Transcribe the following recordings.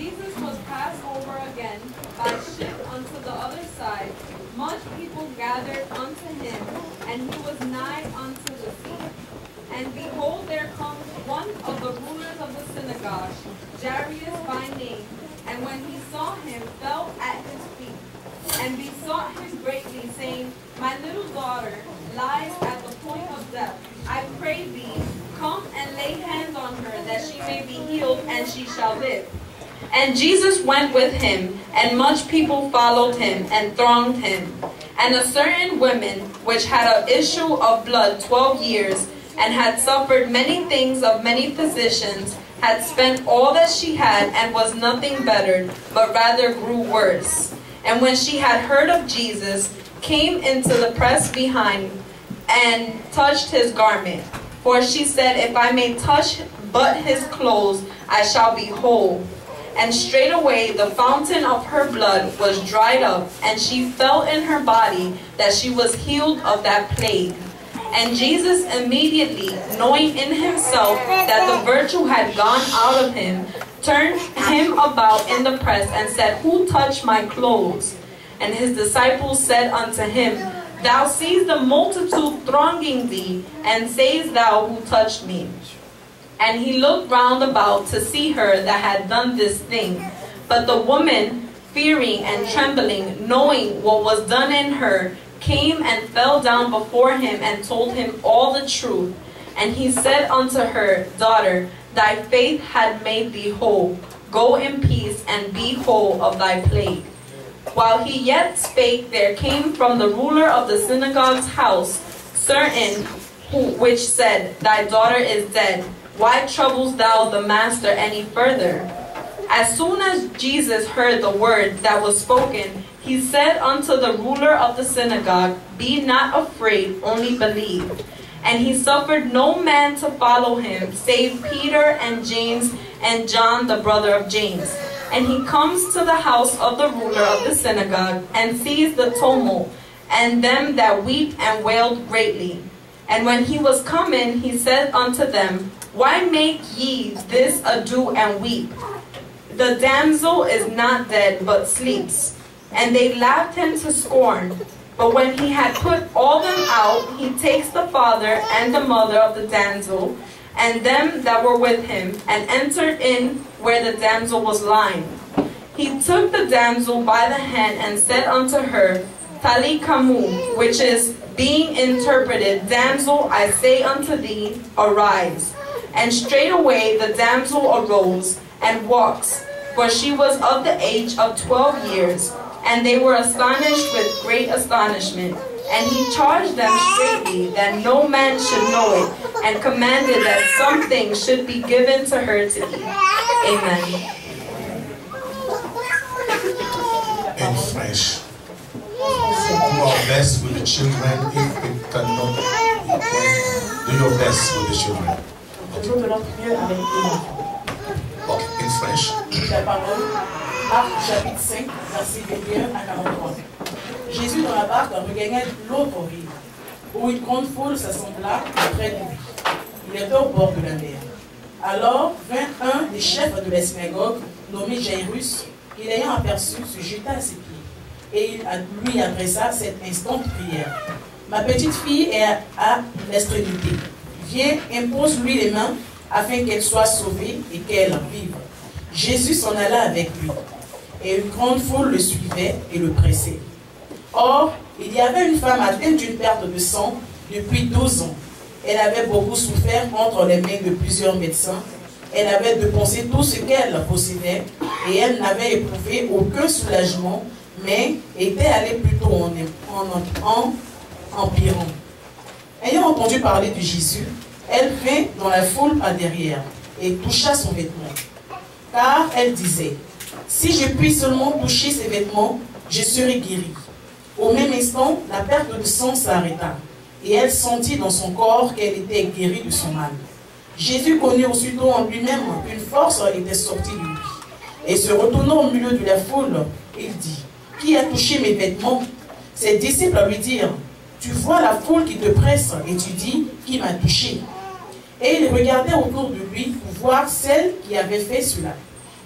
Jesus was passed over again by ship unto the other side, much people gathered unto him, and he was nigh unto the sea. And behold, there comes one of the rulers of the synagogue, Jairus by name, and when he saw him, fell at his feet, and besought him greatly, saying, My little daughter lies at the point of death. I pray thee, come and lay hands on her, that she may be healed, and she shall live. And Jesus went with him, and much people followed him, and thronged him. And a certain woman, which had an issue of blood 12 years, and had suffered many things of many physicians, had spent all that she had, and was nothing bettered, but rather grew worse. And when she had heard of Jesus, came into the press behind, and touched his garment. For she said, If I may touch but his clothes, I shall be whole. And straightway the fountain of her blood was dried up, and she felt in her body that she was healed of that plague. And Jesus immediately, knowing in himself that the virtue had gone out of him, turned him about in the press, and said, Who touched my clothes? And his disciples said unto him, Thou seest the multitude thronging thee, and sayest thou, Who touched me? And he looked round about to see her that had done this thing. But the woman, fearing and trembling, knowing what was done in her, came and fell down before him, and told him all the truth. And he said unto her, Daughter, thy faith had made thee whole. Go in peace, and be whole of thy plague. While he yet spake, there came from the ruler of the synagogue's house certain which said, Thy daughter is dead. Why troublest thou the master any further? As soon as Jesus heard the word that was spoken, he said unto the ruler of the synagogue, Be not afraid, only believe. And he suffered no man to follow him, save Peter and James and John, the brother of James. And he comes to the house of the ruler of the synagogue, and sees the tumult, and them that weep and wailed greatly. And when he was come in, he said unto them, Why make ye this ado and weep? The damsel is not dead, but sleeps. And they laughed him to scorn. But when he had put all them out, he takes the father and the mother of the damsel, and them that were with him, and entered in where the damsel was lying. He took the damsel by the hand, and said unto her, Talikamu, which is, being interpreted, Damsel, I say unto thee, arise. And straightway the damsel arose, and walks, for she was of the age of 12 years. And they were astonished with great astonishment. And he charged them straitly that no man should know it, and commanded that something should be given to her to eat. Amen. In French, do our best with the children if we cannot do your best with the children. Okay, in French. La parole, Marc chapitre 5, verset 21 à 43. Jésus dans la barque regagnait l'autre rive, où une grande foule s'assembla près de lui. Il était au bord de la mer. Alors vint un des chefs de la synagogue, nommé Jairus, qui l'ayant aperçu, se jeta à ses pieds, et il lui adressa cette instante prière. Ma petite fille est à l'extrémité. Viens, impose-lui les mains, afin qu'elle soit sauvée et qu'elle vive. Jésus s'en alla avec lui, et une grande foule le suivait et le pressait. Or, il y avait une femme atteinte d'une perte de sang depuis 12 ans. Elle avait beaucoup souffert entre les mains de plusieurs médecins. Elle avait dépensé tout ce qu'elle possédait et elle n'avait éprouvé aucun soulagement, mais était allée plutôt en empirant. Ayant entendu parler de Jésus, elle vint dans la foule par derrière et toucha son vêtement. Car elle disait, si je puis seulement toucher ses vêtements, je serai guérie. Au même instant, la perte de sang s'arrêta, et elle sentit dans son corps qu'elle était guérie de son mal. Jésus connut aussitôt en lui-même qu'une force était sortie de lui. Et se retournant au milieu de la foule, il dit, qui a touché mes vêtements? Ses disciples lui dirent, tu vois la foule qui te presse, et tu dis, qui m'a touché? Et il regardait autour de lui pour voir celle qui avait fait cela.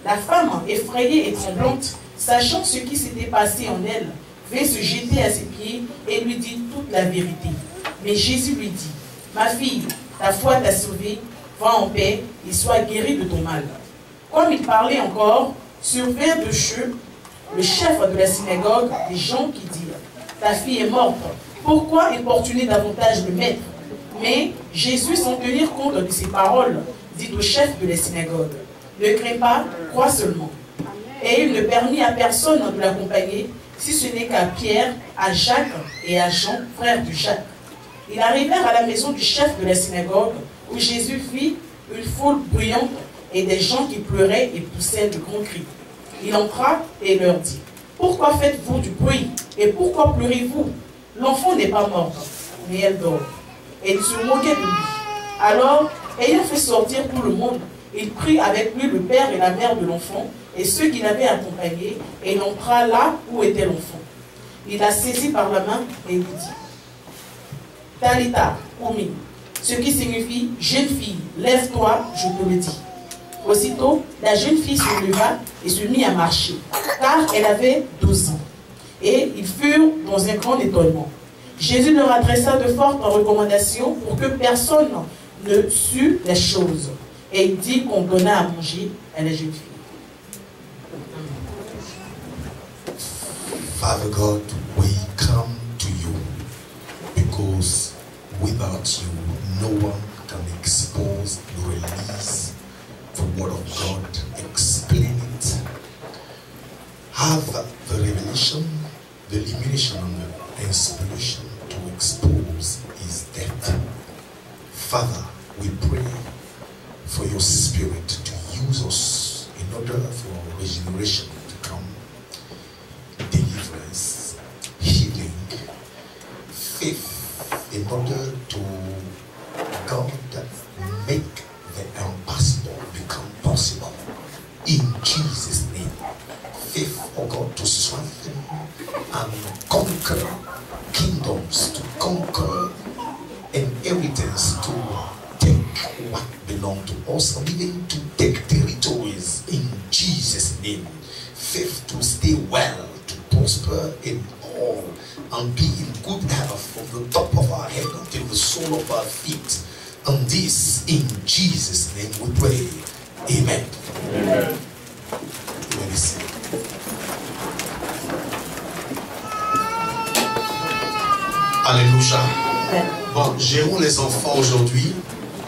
La femme, effrayée et tremblante, sachant ce qui s'était passé en elle, vint se jeter à ses pieds et lui dit toute la vérité. Mais Jésus lui dit, « Ma fille, ta foi t'a sauvée, va en paix et sois guérie de ton mal. » Comme il parlait encore, survinrent de chez le chef de la synagogue des gens qui dirent, « Ta fille est morte, pourquoi importuner davantage le maître ?» Mais Jésus, sans tenir compte de ses paroles, dit au chef de la synagogue, « Ne crains pas, crois seulement. » Et il ne permit à personne de l'accompagner, si ce n'est qu'à Pierre, à Jacques et à Jean, frères de Jacques. Ils arrivèrent à la maison du chef de la synagogue, où Jésus vit une foule bruyante et des gens qui pleuraient et poussaient de grands cris. Il entra et leur dit, « Pourquoi faites-vous du bruit et pourquoi pleurez-vous? L'enfant n'est pas mort, mais elle dort. » Et il se moquait de lui. Alors, ayant fait sortir tout le monde, il prit avec lui le père et la mère de l'enfant et ceux qui l'avaient accompagné, et il entra là où était l'enfant. Il la saisit par la main et lui dit, « Talita, Kumi », ce qui signifie « Jeune fille, lève-toi, je te le dis ». Aussitôt, la jeune fille se leva et se mit à marcher, car elle avait 12 ans. Et ils furent dans un grand étonnement. Jésus leur adressa de fortes recommandations pour que personne ne sût les choses. Et il dit qu'on donna à manger à la jeune fille. Father God, we come to you because without you, no one can expose, release the word of God, explain it, have the revelation, the illumination, and the inspiration to expose his death. Father, we pray for your spirit to use us in order for regeneration to come, deliverance, healing, faith, in order to, God, make the impossible become possible. In Jesus' name, faith, oh God, to strengthen and conquer kingdoms, to conquer inheritance, to take what belongs to us, and even to take territories in Jesus' name. Faith to stay well, to prosper in all, and be in good health from the top of our head until the sole of our feet. And this, in Jesus' name we pray. Amen. Amen. Let me see. Alléluia. Bon, gérons les enfants aujourd'hui.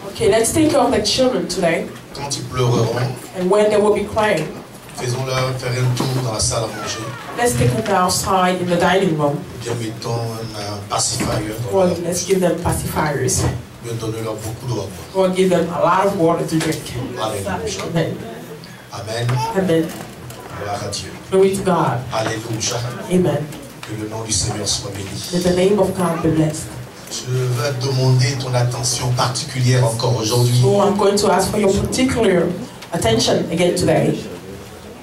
Okay, let's take care of the children today. Quand ils pleureront, and when they will be crying, faisons-leur faire un tour dans la salle à manger. Let's take them outside in the dining room. Bien, mettons un pacifier. Or let's give them pacifiers. Bien, donnez-leur beaucoup d'eau. Or give them a lot of water to drink. Alléluia. Amen. Amen. Amen. Gloire à Dieu. Glory to God. Alléluia. Amen. Que le nom du Seigneur soit béni. May the name of God be blessed. Je vais demander ton attention particulière encore aujourd'hui. So I'm going to ask for your particular attention again today.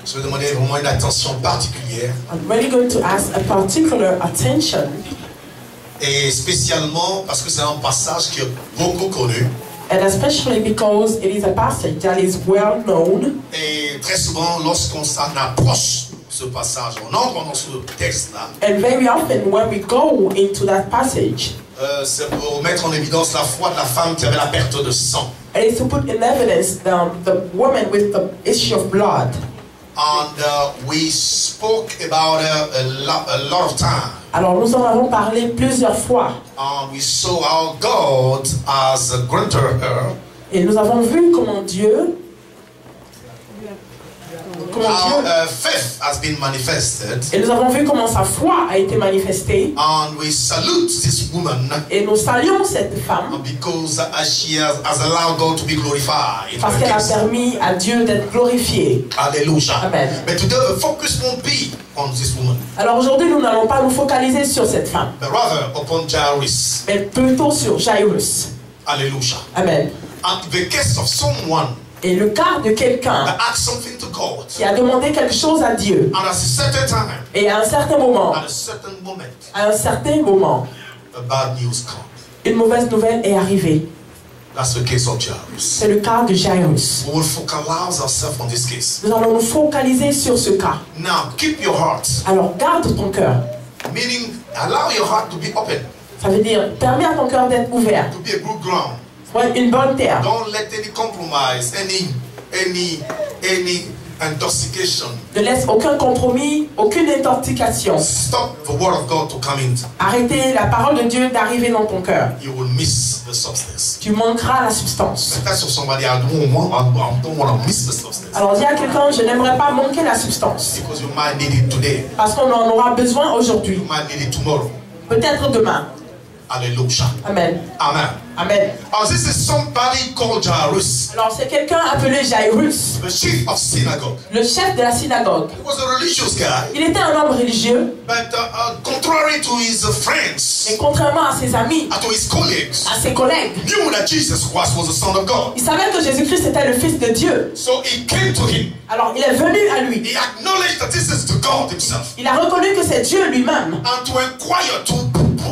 Je vais demander vraiment une attention particulière. I'm really going to ask a particular attention. Et spécialement parce que c'est un passage qui est beaucoup connu. And especially because it is a passage that is well known. Et très souvent, lorsqu'on s'en approche ce passage, on entre dans ce texte-là. And very often when we go into that passage, c'est pour mettre en évidence la foi de la femme qui avait la perte de sang. and it's to put in evidence the woman with the issue of blood. And we spoke about her a lot of time. Alors nous en avons parlé plusieurs fois. And we saw how God has granted her. Et nous avons vu comment Dieu Faith has been manifested. Et nous avons vu comment sa foi a été manifestée. And we salute this woman. Et nous saluons cette femme. Because she has allowed God to be glorified. Parce qu'elle a permis à Dieu d'être glorifié. Alléluia. Amen. But today the focus won't be on this woman. Alors aujourd'hui nous n'allons pas nous focaliser sur cette femme. But rather upon Jairus. Mais plutôt sur Jairus. Alléluia. Amen. And the case of someone. Et le cas de quelqu'un qui a demandé quelque chose à Dieu. Et à un certain moment, une mauvaise nouvelle est arrivée. That's the case of Jairus. C'est le cas de Jairus. We will focalize ourselves on this case. Nous allons nous focaliser sur ce cas. Now, keep your heart. Alors, garde ton cœur. Meaning, allow your heart to be open, Ça veut dire, permets à ton cœur d'être ouvert. to be a good ground. Ouais, une bonne terre. Don't let any compromise, any intoxication Ne laisse aucun compromis, aucune intoxication. stop the word of God to come in. Arrêtez la parole de Dieu d'arriver dans ton cœur. You will miss the substance. Tu manqueras la substance. That's what somebody I don't want to miss the substance. Alors dis à quelqu'un, je n'aimerais pas manquer la substance. Because you might need it today. Parce qu'on en aura besoin aujourd'hui. You might need it tomorrow. Peut-être demain. Hallelujah. Amen. Amen. Amen. Oh, this is somebody called Jairus, Alors c'est quelqu'un appelé Jairus, the chief of synagogue. le chef de la synagogue. He was a religious guy, Il était un homme religieux, but contrary to his friends, et contrairement à ses amis, to his colleagues, à ses collègues, knew that Jesus Christ was the Son of God. il savait que Jésus-Christ était le Fils de Dieu. So he came to him. Alors il est venu à lui. He acknowledged that this is the God himself. Il a reconnu que c'est Dieu lui-même. And to inquire, to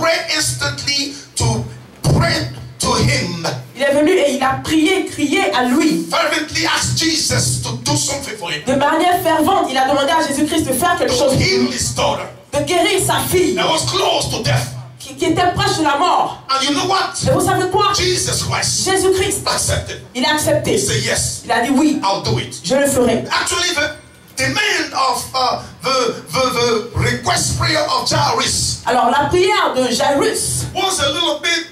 pray instantly, to pray to him. Il est venu et il a prié, crié à lui. Fervently asked Jesus to do something for him. De manière fervente, il a demandé à Jésus-Christ de faire quelque chose To pour heal lui, his daughter de guérir sa fille, that was close to death. qui était proche de la mort. And you know what? Et vous savez quoi? Jesus Christ Jésus-Christ, accepted. il a accepté. He said, yes, Il a dit oui, I'll do it. je le ferai. Actually, the demand of the request prayer of Jairus Alors la prière de Jairus was a little bit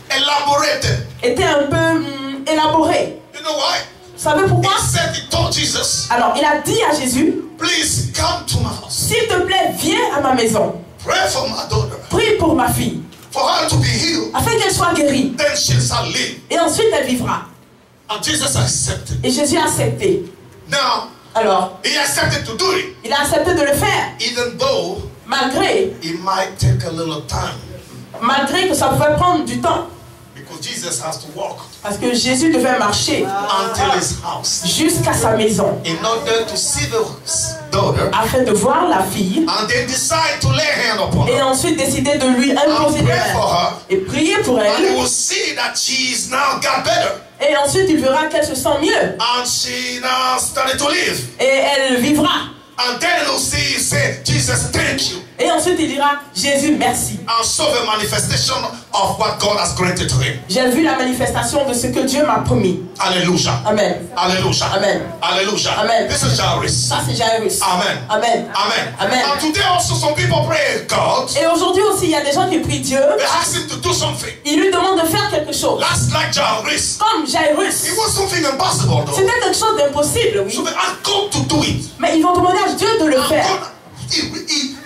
elaborated. était un peu élaborée. You know why? Vous savez pourquoi? He said, he told Jesus, Alors il a dit à Jésus, please come to my house. s'il te plaît, viens à ma maison. Pray for my daughter, Prie pour ma fille, for her to be healed. afin qu'elle soit guérie. Then she shall live. Et ensuite elle vivra. And Jesus accepted. Et Jésus a accepté. Now, Alors, he accepted to do it, il a accepté de le faire, even though malgré it might take a little time, que ça pouvait prendre du temps. because Jesus has to walk Parce que Jésus devait marcher until his house jusqu'à sa maison, in order to see the daughter afin de voir la fille, and then decide to lay hand upon et her ensuite décider de lui and imposer des pray for mains. her, Et prier pour and he elle. will see that she's now got better Et ensuite il verra qu'elle se sent mieux. and she now started to live. Et elle vivra. And then he'll see, say, Jesus, thank you. Et ensuite il dira, Jésus, merci. And saw the manifestation of what God has granted to him. J'ai vu la manifestation de ce que Dieu m'a promis. Hallelujah. Amen. Hallelujah. Amen. Hallelujah. Amen. This is Jairus. Ça c'est Jairus. Amen. Amen. Amen. Amen. And today also some people pray God. Et aujourd'hui aussi, il y a des gens qui prient Dieu. They ask him to do something. Ils lui demandent de faire quelque chose. That's like Jairus. Comme Jairus. It was something impossible though. C'était quelque chose d'impossible, oui. So they asked God to do it. Mais ils vont demander à Dieu de le And faire. God,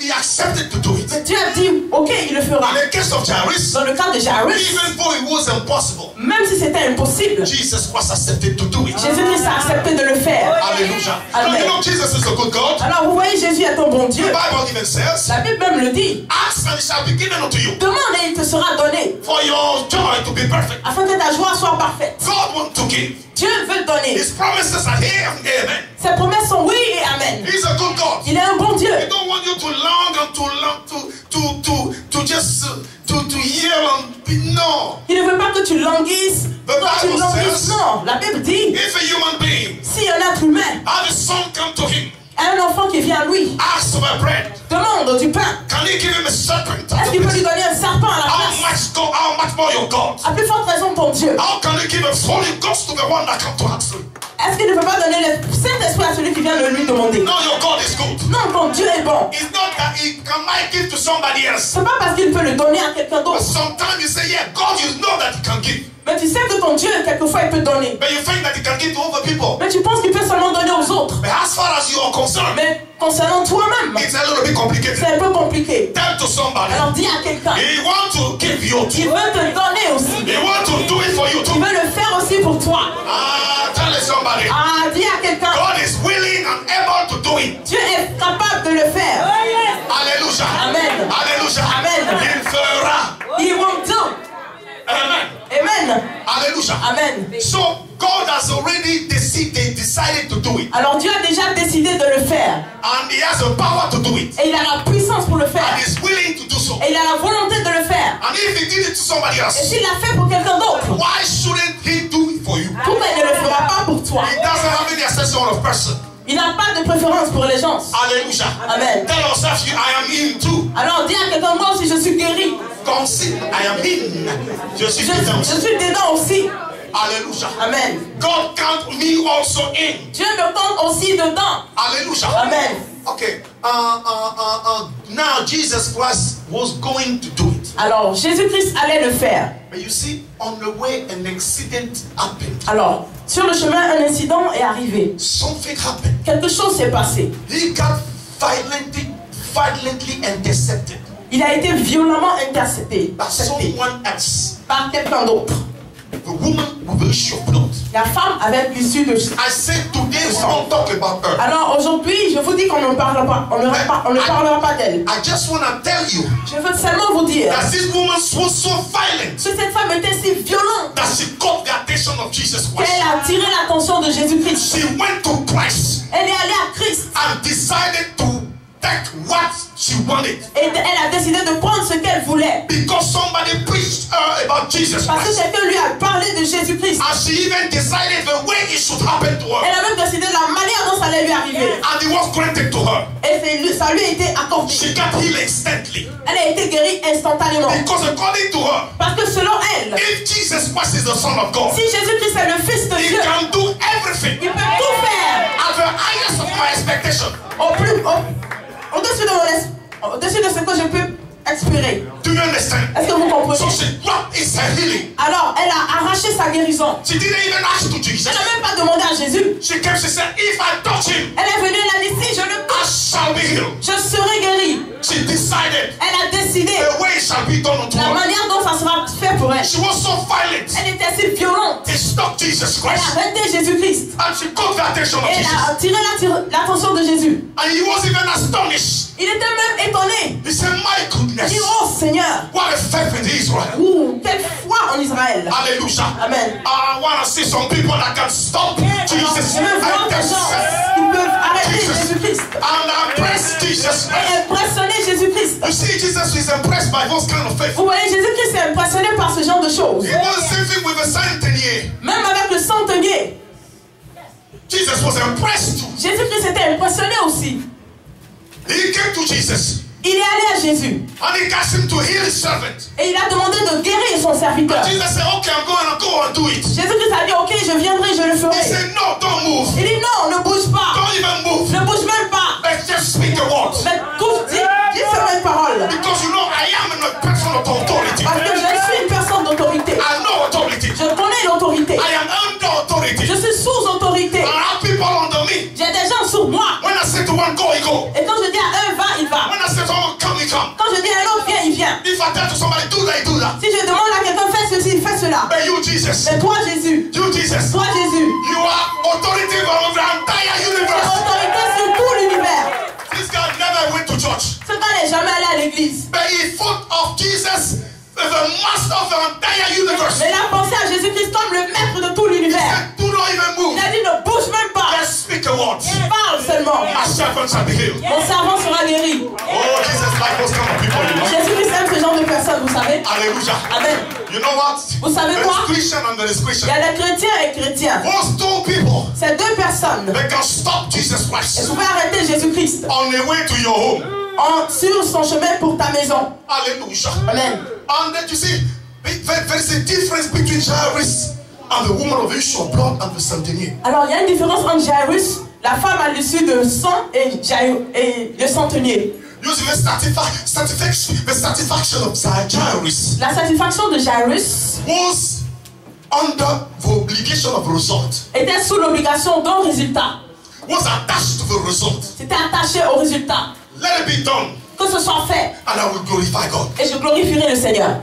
he accepted to do it. Mais Dieu a dit, ok, il le fera. In the case of Jairus, Dans le cas de Jairus, even though it was impossible, même si c'était impossible, Jesus was accepted to do it. Jésus-Christ a accepté de le faire. Hallelujah. Now, Amen. you know Jesus is a good God. Alors vous voyez, Jésus est un bon Dieu. The Bible even says, La Bible même le dit. ask and it shall be given unto you. Demande et il te sera donné. For your joy to be perfect. Afin que ta joie soit parfaite. God wants to give. Dieu veut donner. His promises are here and amen. Ses promesses sont oui et amen. He's a good God. Il est un bon Dieu. He don't want you to long and to just to hear and be no. Il ne veut pas que tu languisses. The Que tu Bible languisses. says, Non. La Bible dit, if a human being si un être humain had a son come to him, a un enfant qui vient à lui, ask for bread, demande du pain. can he give him a serpent? Est-ce qu'il peut lui donner un serpent à la place? How much more your God? À plus forte raison ton Dieu. How can he give a Holy Ghost to the one that come to ask him? Est-ce qu'il ne peut pas donner le Saint-Esprit à celui qui vient de lui demander? No, your God is good. Non, ton Dieu est bon. It's not that he might give to somebody else. C'est pas parce qu'il peut le donner à quelqu'un But d'autre. sometimes you say, yeah, God, you know that he can give. Mais tu sais que ton Dieu, quelquefois, il peut donner. But you think that he can give to other people. Mais tu penses qu'il peut seulement donner aux autres. But as far as you are concerned, Mais concernant toi-même, it's a little bit complicated. c'est un peu compliqué. Tell to somebody. Alors dis à quelqu'un, He wants to give you il too. veut te donner aussi. He wants to do it for you Il too. veut le faire aussi pour toi. Tell somebody. Ah, dis à quelqu'un, God is willing and able to do it. Dieu est capable de le faire. Hallelujah. Amen. Hallelujah. Amen. Il fera. He will do. Amen. Amen. Hallelujah. Amen. So God has already decided to do it. Alors Dieu a déjà décidé de le faire. And He has the power to do it. Et il a la puissance pour le faire. And He's willing to do so. Et il a la volonté de le faire. And if He did it to somebody Et else, s'il l'a fait pour quelqu'un d'autre, why shouldn't He do it for you? pourquoi il ne le fera pas pour toi? He doesn't have any assessment of person. Il n'a pas de préférence pour les gens. Hallelujah. Amen. Tell yourself, I am in too. Alors dis à quelqu'un, moi aussi je suis guéri. Concede, I am in. Je suis dedans. Je suis dedans aussi. Hallelujah. Amen. God count me also in. Dieu me compte aussi dedans. Hallelujah. Amen. Okay. Now Jesus Christ was going to do it. Alors Jésus-Christ allait le faire. But you see, on the way an accident happened. Alors, sur le chemin, un incident est arrivé. Something happened. Quelque chose s'est passé. He got violently intercepted Il a été violemment intercepté by someone else. par quelqu'un d'autre. The woman with the issue of blood. La femme avec l'issue de sang. I said today we won't talk about her. Alors aujourd'hui, je vous dis qu'on ne parlera pas, on ne parlera pas d'elle. I just want to tell you Je veux seulement vous dire that this woman was so violent que cette femme était si violente that she caught the attention of Jesus Christ. qu'elle a attiré l'attention de Jésus-Christ. She went to Christ Elle est allée à Christ and decided to take what she wanted. et elle a décidé de prendre ce qu'elle voulait. Because somebody preached her about Jesus Parce que Christ. quelqu'un lui a parlé de Jésus-Christ. And she even decided the way it should happen to her. Elle a même décidé de la manière dont ça allait lui arriver. And it was granted to her. Et ça lui a été accordé. She got healed instantly. Elle a été guérie instantanément. Because according to her, Parce que selon elle, if Jesus Christ is the Son of God, si Jésus-Christ est le Fils de He Dieu, can do everything il peut tout faire at the highest of my expectation. au-dessus de ce que je peux expirer. Do you understand? Est-ce que vous So comprenez? she grabbed his healing. Alors, elle a arraché sa guérison. She didn't even ask to Jesus. Elle n'a même pas demandé à Jésus. She came, she said, if I touch him, Elle est venue, elle a dit, si je le I touche, shall be healed. je serai guérie. She decided Elle a décidé the way it shall be done unto la her. manière dont ça sera fait pour elle. She was so violent. Elle était si violente. It stopped Jesus Elle Christ. a arrêté Jésus-Christ. And she caught the attention of Et elle Jesus. a attiré l'attention de Jésus. And he was even astonished. Il était même étonné. He said, my Il goodness, dit, oh Seigneur, what a faith in Israel. quelle foi en Israël. Hallelujah. Amen. I want to see some people that can stop Jesus Je veux voir and des gens themselves qui peuvent arrêter Jesus. Jésus-Christ and impress Jesus. et impressionner Jésus-Christ. You see, Jesus is impressed by those kind of faith. Vous voyez, Jésus-Christ est impressionné par ce genre de choses. It was the same thing with the centenier. Même avec le centenier, Jesus was impressed too. Jésus-Christ était impressionné aussi. He came to Jesus Il est allé à Jésus and he asked him to heal his servant. et il a demandé de guérir son serviteur. Jesus said, okay, I'm going to go and do it. Jésus-Christ a dit, ok, je viendrai, je le He ferai. said, no, don't move. Il dit, non, ne bouge pas. Don't even move. Ne bouge même pas. Let's just speak a word. Mais dis seulement une parole. Because you know, I am in a person of authority. Parce que je suis une personne d'autorité. I know authority. Je connais l'autorité. I am under authority. Je suis sous autorité. I have people under me. J'ai des gens sur moi. When I say to one, go, he go. Et quand je dis à un, va, il va. When I say to one, come, he come. Quand je dis à un autre, viens, il vient. If I tell to somebody, do that, he do that. Si je demande à quelqu'un, fais ceci, fais cela. But you, Jesus. Mais toi, Jésus. You, Jesus. Toi, Jésus. You are authority over the entire Tu as universe. autorité sur tout l'univers. This guy never went to church. Ce gars n'est jamais allé à l'église. But he thought of Jesus as the master of the entire universe. Mais il a pensé à Jésus-Christ comme le maître de tout He l'univers. said, do not even move. Il a dit, ne bouge même pas. Just speak a word. Parle seulement. My servant shall be healed. Mon servant sera guéri. Oh, Jesus like those kind of people, you know. Jésus-Christ aime ce genre de personnes, vous savez. Hallelujah. Amen. You know what? Vous savez There quoi? is Christian and there is Il Christian. y a des chrétiens et chrétiens. Those two people, Ces deux personnes, they can stop Jesus elles Christ pouvaient arrêter Jésus-Christ on the way to your home. sur son chemin pour ta maison. Hallelujah. Amen. And then you see, there is a difference between Jairus and the woman of the issue of blood and the centenier. Alors il y a une différence entre Jairus, la femme à l'issue de sang, et le centenier. You see the satisfaction of Jairus La satisfaction de Jairus was under the obligation of result, était sous l'obligation d'un résultat. was attached to the result. C'était attaché au résultat. Let it be done, Que ce soit fait, and I will glorify God. et je glorifierai le Seigneur.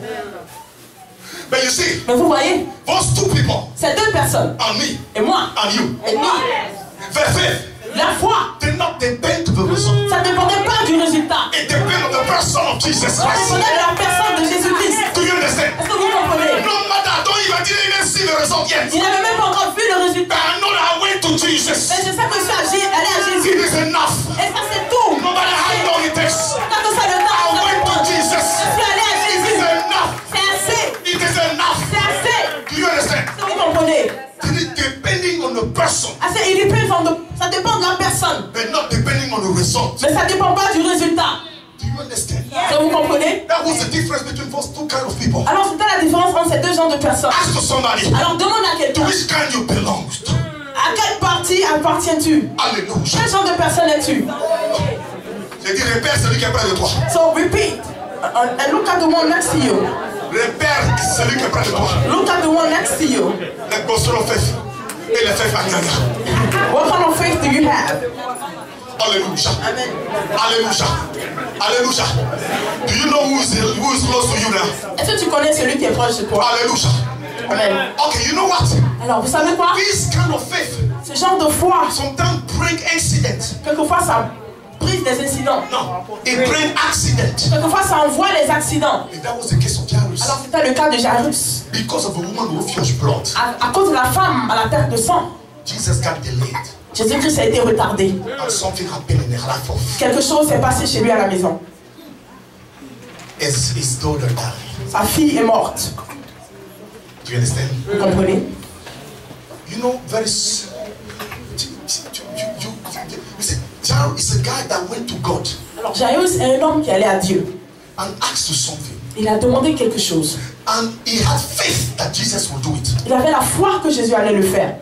But you see, Mais vous voyez, those two people, ces deux personnes, and me, et moi, and you, et lui, their faith La foi, did not depend on the result. ça ne dépendait pas du résultat. It depended on the person of Jesus Ça Christ. dépendait de la personne de Jésus-Christ. Do you understand? Est-ce que vous comprenez? No matter, I don't even see the result yet. Il n'avait même pas encore vu le But résultat. I know that I went to Jesus. Mais je sais que je suis allé à Jésus. It is enough. Et ça c'est tout. No matter how long it takes, Quand ça le temps, I ça went to dépend. Jesus. Je suis allé à It Jésus. is enough. C'est assez. It is enough. C'est assez. Do you understand? Est-ce que vous comprenez? It is depending on the person, Assez, ça dépend de la personne. but not depending on the result. Mais ça ne dépend pas du résultat. Do you understand? Est-ce que vous comprenez? That was the difference between those two kinds of people. Alors c'était la différence entre ces deux genres de personnes. Ask to somebody, Alors demande à to quelqu'un, which kind you belong to. à quelle partie appartiens-tu? Hallelujah. Quel genre de personne es-tu? J'ai dit, répète celui qui est près de toi. So repeat and look at the one next to you. Répète celui qui est près de toi. Look at the one next to you. Les postures faits et les faits fagnana. What kind of faith do you have? Hallelujah. Amen. Hallelujah. Hallelujah. Do you know who is close to you now? Est-ce que tu connais celui qui est proche de toi? Hallelujah. Amen. Okay, you know what? Alors vous savez quoi? This kind of faith Ce genre de foi, sometimes bring incidents. quelquefois ça brise des incidents. No, it bring accident. Quelquefois ça envoie les accidents. And that was the case of Jairus. Alors c'était le cas de Jairus. Because of a woman who refused blood, À cause de la femme à la perte de sang, Jesus got delayed. Jésus-Christ a été retardé. And something happened in the life of Quelque chose s'est passé chez lui à la maison. his daughter died. Sa fille est morte. Do you understand? Vous comprenez? You know, you see, Jairus is a guy that went to God Alors Jairus est un homme qui allait à Dieu. and asked for something. Il a demandé quelque chose. And he had faith that Jesus would do it. Il avait la foi que Jésus allait le faire.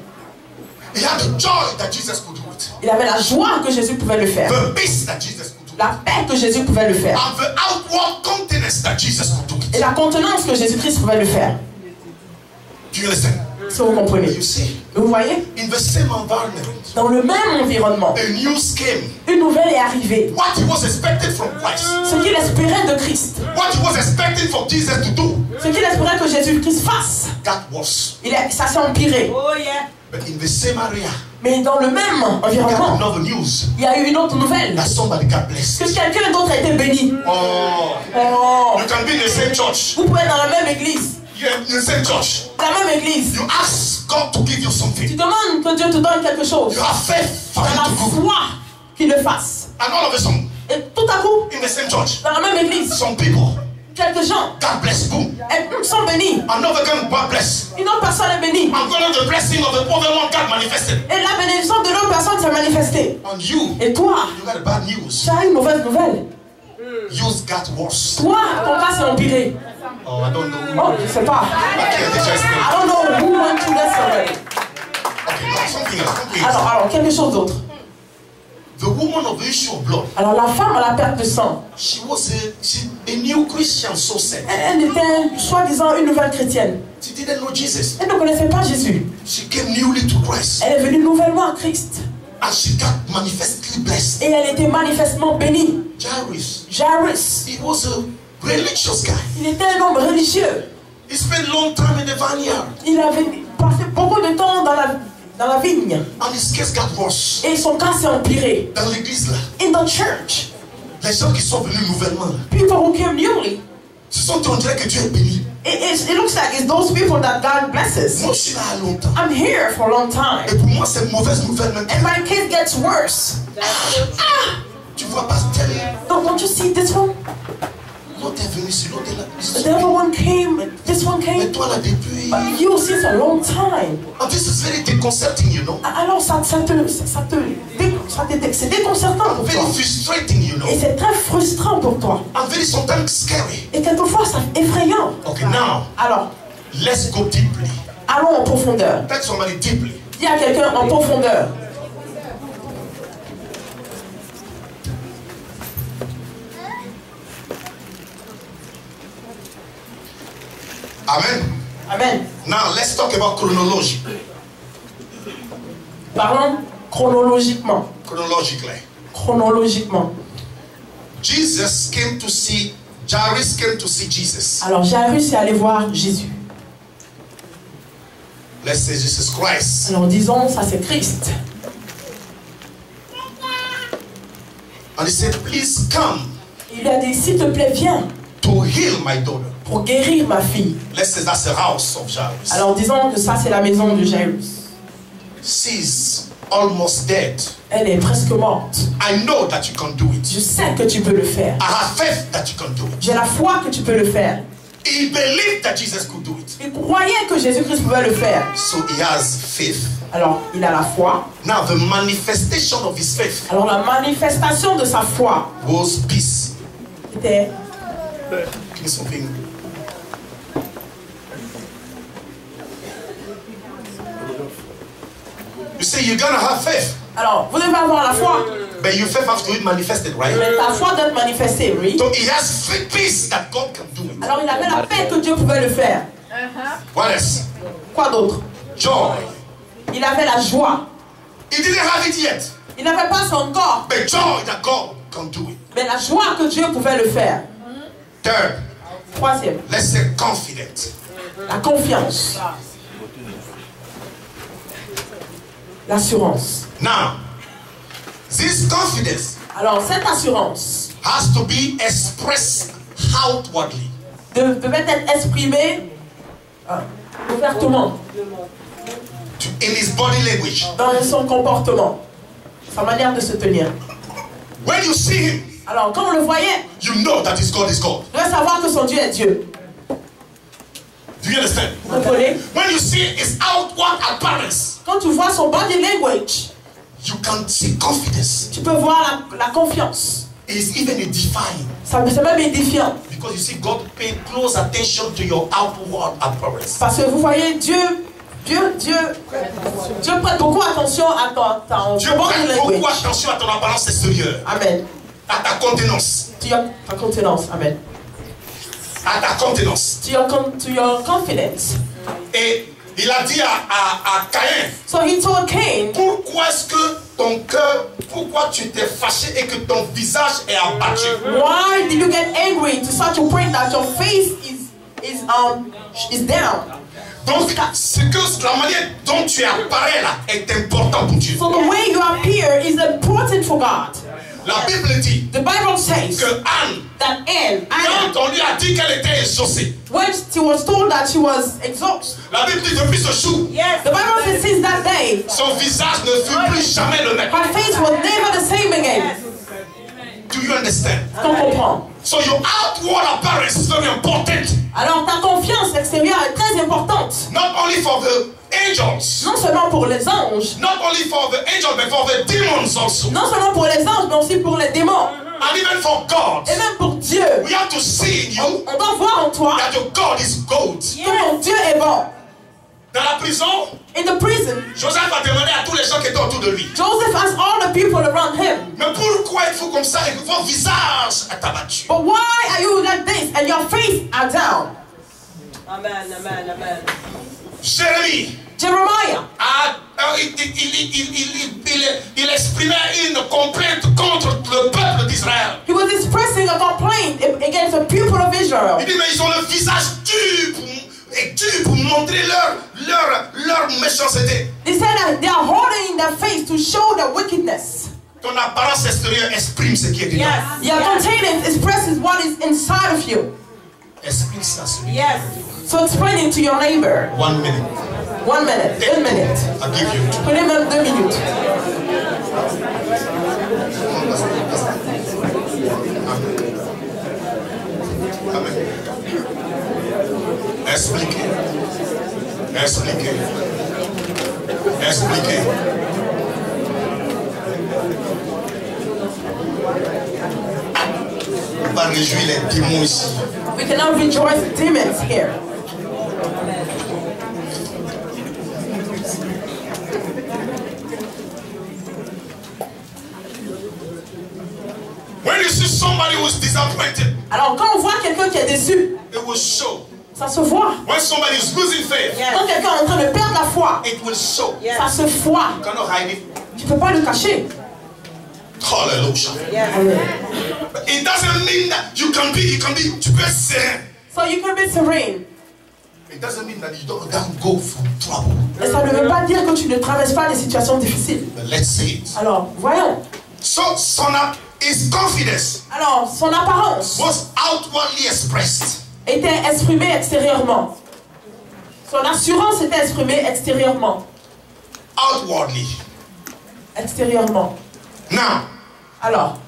He had the joy that Jesus could do it. Il avait la joie que Jésus pouvait le faire. The peace that Jesus could do it. La paix que Jésus pouvait le faire. And the outward countenance that Jesus could do Et it. la contenance que Jésus-Christ pouvait le faire. Do you understand? Si vous comprenez. You see, Vous voyez? in the same environment, Dans le même environnement, a news came. une nouvelle est arrivée. What he was expected from Christ, Ce qu'il espérait de Christ. what he was expecting from Jesus to do, Ce qu'il espérait que Jésus-Christ fasse. got worse. Ça s'est empiré. But in the same area, Mais dans le même we got environnement, another news il y a eu une autre nouvelle. that somebody got blessed. Que quelqu'un d'autre a été béni. Oh, Oh. you can be in the same church. Vous pouvez être dans la même église. You're in the same church. La même église. You ask God to give you Tu something. demandes que Dieu te donne quelque chose. You have faith for Dans him la to do. foi qu'il le fasse. And all of a sudden, Et tout à coup, in the same church, dans la même église, some people quelques gens got blessed. Boom. sont bénis. Another got blessed. Une autre personne est bénie. And God, the blessing of the other one got manifested. Et la bénédiction de l'autre personne s'est manifestée. And you, Et toi, you got bad news. tu as une mauvaise nouvelle. Yours got worse. Toi, ton cas s'est empiré. Oh, I don't know. Oh, je sais pas. I can't just I don't know who went through this already. Okay, no, something else. Alors, quelque chose d'autre. The woman of the issue of blood, Alors, la femme à la perte de sang, she was a new Christian, so said. elle était soi-disant une nouvelle chrétienne. She didn't know Jesus. Elle ne connaissait pas Jésus. She came newly to Christ. Elle est venue nouvellement à Christ. And she got manifestly blessed. Et elle était manifestement bénie. Jairus, Jairus, he was a religious guy. il était un homme religieux. He spent long time in the vineyard. Il avait passé beaucoup de temps dans la vigne. And his case got worse. Et son cas s'est empiré. Dans l'église là, In the church, les gens qui sont venus nouvellement là, people who came newly, ce sont on dirait que Dieu est béni. it looks like it's those people that God blesses. Moi je suis là à longtemps. I'm here for a long time. Et pour moi c'est mauvaise nouvelle maintenant. And my case gets worse. Tu vois pasteur, Don't you see this one? l'autre est venu ici, l'autre est là. The other one came, this one Mais came. toi là depuis. You since a long time. And this is very disconcerting, you know. Alors c'est déconcertant And pour toi. very frustrating, you know. Et c'est très frustrant pour toi. And very sometimes scary. Et quelquefois c'est effrayant. Okay, now Alors, let's go deeply. allons en profondeur. Tell somebody deeply. Dis à quelqu'un en profondeur. Amen. Amen. Now let's talk about chronology. Parlons chronologiquement. Chronologically. Chronologiquement. Jairus came to see Jesus. Alors Jairus est allé voir Jésus. Let's say Jesus Christ. Alors disons, ça c'est Christ. And he said, please come Il lui a dit, s'il te plaît, viens to heal my daughter. pour guérir ma fille. Let's say that's the house of Jairus. Alors disons que ça c'est la maison de Jairus. She's almost dead. Elle est presque morte. I know that you can do it. Je sais que tu peux le faire. I have faith that you can do it. J'ai la foi que tu peux le faire. He believed that Jesus could do it. Il croyait que Jésus-Christ pouvait le faire. So he has faith. Alors, il a la foi. Now the manifestation of his faith Alors, la manifestation de sa foi was peace. était... Give me something. You say you're gonna have faith, Alors, vous devez avoir la foi. but your faith has to be manifested, right? Mais ta foi doit être manifestée, oui. So he has peace that God can do it. Alors, il avait la paix que Dieu pouvait le faire. What else? Quoi d'autre? Joy. Il avait la joie. He didn't have it yet, Il n'avait pas son corps, but joy that God can do it. mais la joie que Dieu pouvait le faire. Third, Troisième, let's say confident. la confiance. L'assurance. Now, this confidence Alors, cette assurance has to be expressed outwardly. devait être exprimée ouvertement In his body language. dans son comportement, sa manière de se tenir. When you see him, Alors, quand on le voyait, you know that his God is God. on devait savoir que son Dieu est Dieu. Do you understand? Vous comprenez? When you see his outward appearance, Quand tu vois son body language, you can see confidence. tu peux voir la confiance. It's even edifying C'est même édifiant. because you see God pay close attention to your outward appearance. Parce que vous voyez, Dieu prête beaucoup attention à ton Dieu body prête beaucoup language. attention à ton apparence extérieure, Amen. à ta contenance, To your contenance. Amen. à ta contenance. To your confidence. Et il a dit à Caïn, So he told Cain, pourquoi est-ce que ton cœur, pourquoi tu t'es fâché et que ton visage est abattu? why did you get angry to such a point that your face is down? Donc, la manière dont tu apparais là est important pour Dieu. So the way you appear is important for God. La Bible dit The Bible says que Anne, that Anna, quand on lui a dit qu'elle était exaucée, when she was told that she was exhausted, la Bible dit depuis ce jour, the Bible says since that day, son visage ne fut plus jamais le même. her face was never the same again. Do you understand? On comprend. So your outward appearance is very important. Alors ta confiance extérieure est très importante. Not only for the angels, Non seulement pour les anges, not only for the angels, but for the demons also. non seulement pour les anges, mais aussi pour les démons. And even for God. Et même pour Dieu. We have to see in you On doit voir en toi that your God is good. que ton Dieu est bon. Dans la prison, In the prison, Joseph a demandé à tous les gens qui étaient autour de lui. Joseph asked all the people around him, Mais pourquoi il faut comme ça et que votre visage est abattu? but why are you like this and your face are down? Amen, amen, amen. Jérémie Jeremiah, il exprimait une complainte contre le peuple d'Israël. he was expressing a complaint against the people of Israel. Il dit mais ils ont le visage dur pour montrer leur méchanceté. They said that they are holding their face to show their wickedness. Ton apparence extérieure exprime ce qui est dedans. Your containment expresses what is inside of you. Exprime ça. Yes. So explain it to your neighbor. 1 minute. 1 minute, 1 minute. I'll give you 2. Prenez même 2 minutes. Amen. Expliquez. Expliquez. Expliquez. On va réjouir les démons ici. We cannot rejoice demons here. When you see somebody who's disappointed, Alors quand on voit quelqu'un qui est déçu, it will show. ça se voit. When somebody is losing faith, Quand quelqu'un est en train de perdre la foi, it will show. ça se voit. You cannot hide it. Tu ne peux pas le cacher. Hallelujah. It doesn't mean that you can be, tu peux être serein. So you can be serene. It doesn't mean that you don't go through trouble. Et ça ne veut pas dire que tu ne traverses pas des situations difficiles. But let's say it. Alors, voyons. So, his confidence Alors, son apparence was outwardly expressed. était exprimée extérieurement. Son assurance était exprimée extérieurement. Outwardly. Extérieurement. Now, Alors,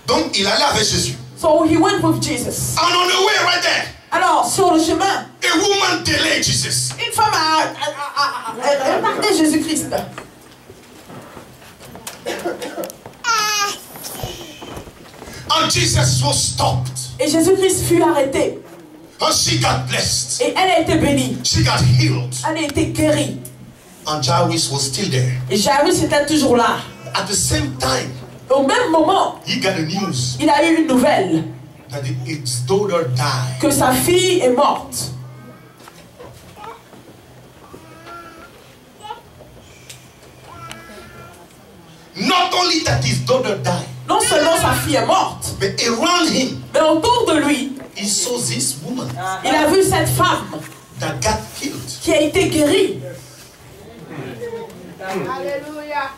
donc il allait avec Jésus. so he went with Jesus. And on the way right there, Alors, sur le chemin, a woman delayed Jesus. une femme a retardé Jésus-Christ. And Jesus was stopped. Et Jésus-Christ fut arrêté. And she got blessed. Et elle a été bénie. She got healed. Elle a été guérie. And Jairus was still there. Et Jairus était toujours là. At the same time, Au même moment, he got the news il a eu une nouvelle that his daughter died. que sa fille est morte. Not only that his daughter died, Non seulement sa fille est morte, but around him, mais autour de lui, he saw this woman il a vu cette femme that got healed. qui a été guérie. Alléluia.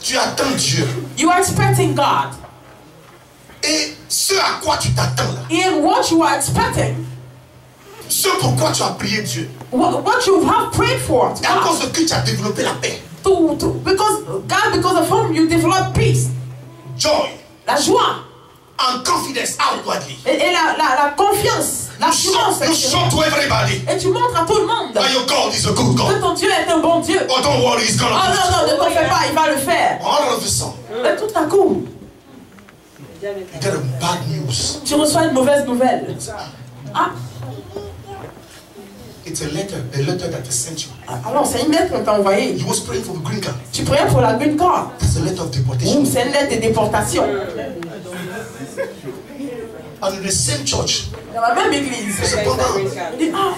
Tu attends Dieu. You are expecting God. Et ce à quoi tu t'attends là, In what you are expecting, ce pourquoi tu as prié Dieu, what you have prayed for, c'est à God, cause de que tu as développé la paix, because of whom you develop peace, joy, la joie, and confidence outwardly. et la confiance, l'assurance. You show to everybody Et tu montres à tout le monde that your God is a good que God. ton Dieu est un bon Dieu. Oh, don't worry, he's Oh gonna do it. non, ne t'en fais pas, il va le faire. All of a sudden, Et tout à coup, you get a bad news. tu reçois une mauvaise nouvelle. Ah, It's a letter that they sent you. alors c'est une lettre qu'on t'a envoyée. He was praying for the green card. Tu priais pour la green card. That's a letter of deportation. C'est une lettre de déportation. And in the same church, Dans la même église. Il dit, ah,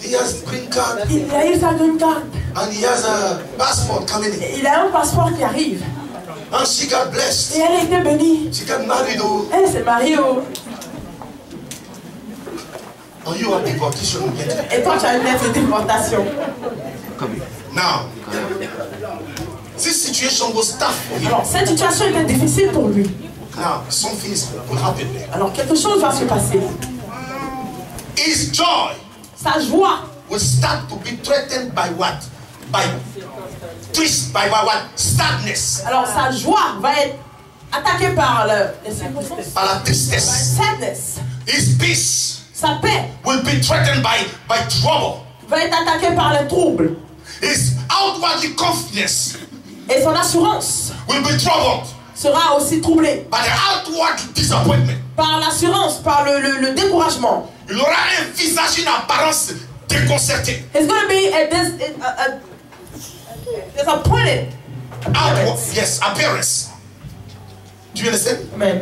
he has green card il a eu sa green card. and he has a passport coming in. Et il a un passeport qui arrive. And she got Et blessed. elle a été bénie. She got married. Oh, Elle s'est mariée. Oh. and you have deportation letter. Et toi, tu as une lettre de déportation. Now, this situation was tough for him. Alors, cette situation était difficile pour lui. Now, something will happen there. Alors, quelque chose va se passer. His joy Sa joie will start to be threatened by what? By twist, by what? Sadness. Alors sa joie va être attaquée par les circonstances. Par la tristesse. Sadness. His peace Sa paix will be threatened by trouble. va être attaquée par les troubles. His outwardly confidence Et son assurance will be troubled sera aussi troublée by the outward disappointment. par l'assurance, par le découragement. Il aura un visage, une apparence déconcertée. It's going to be disappointed. Outward, yes, appearance. Do you understand? Mais,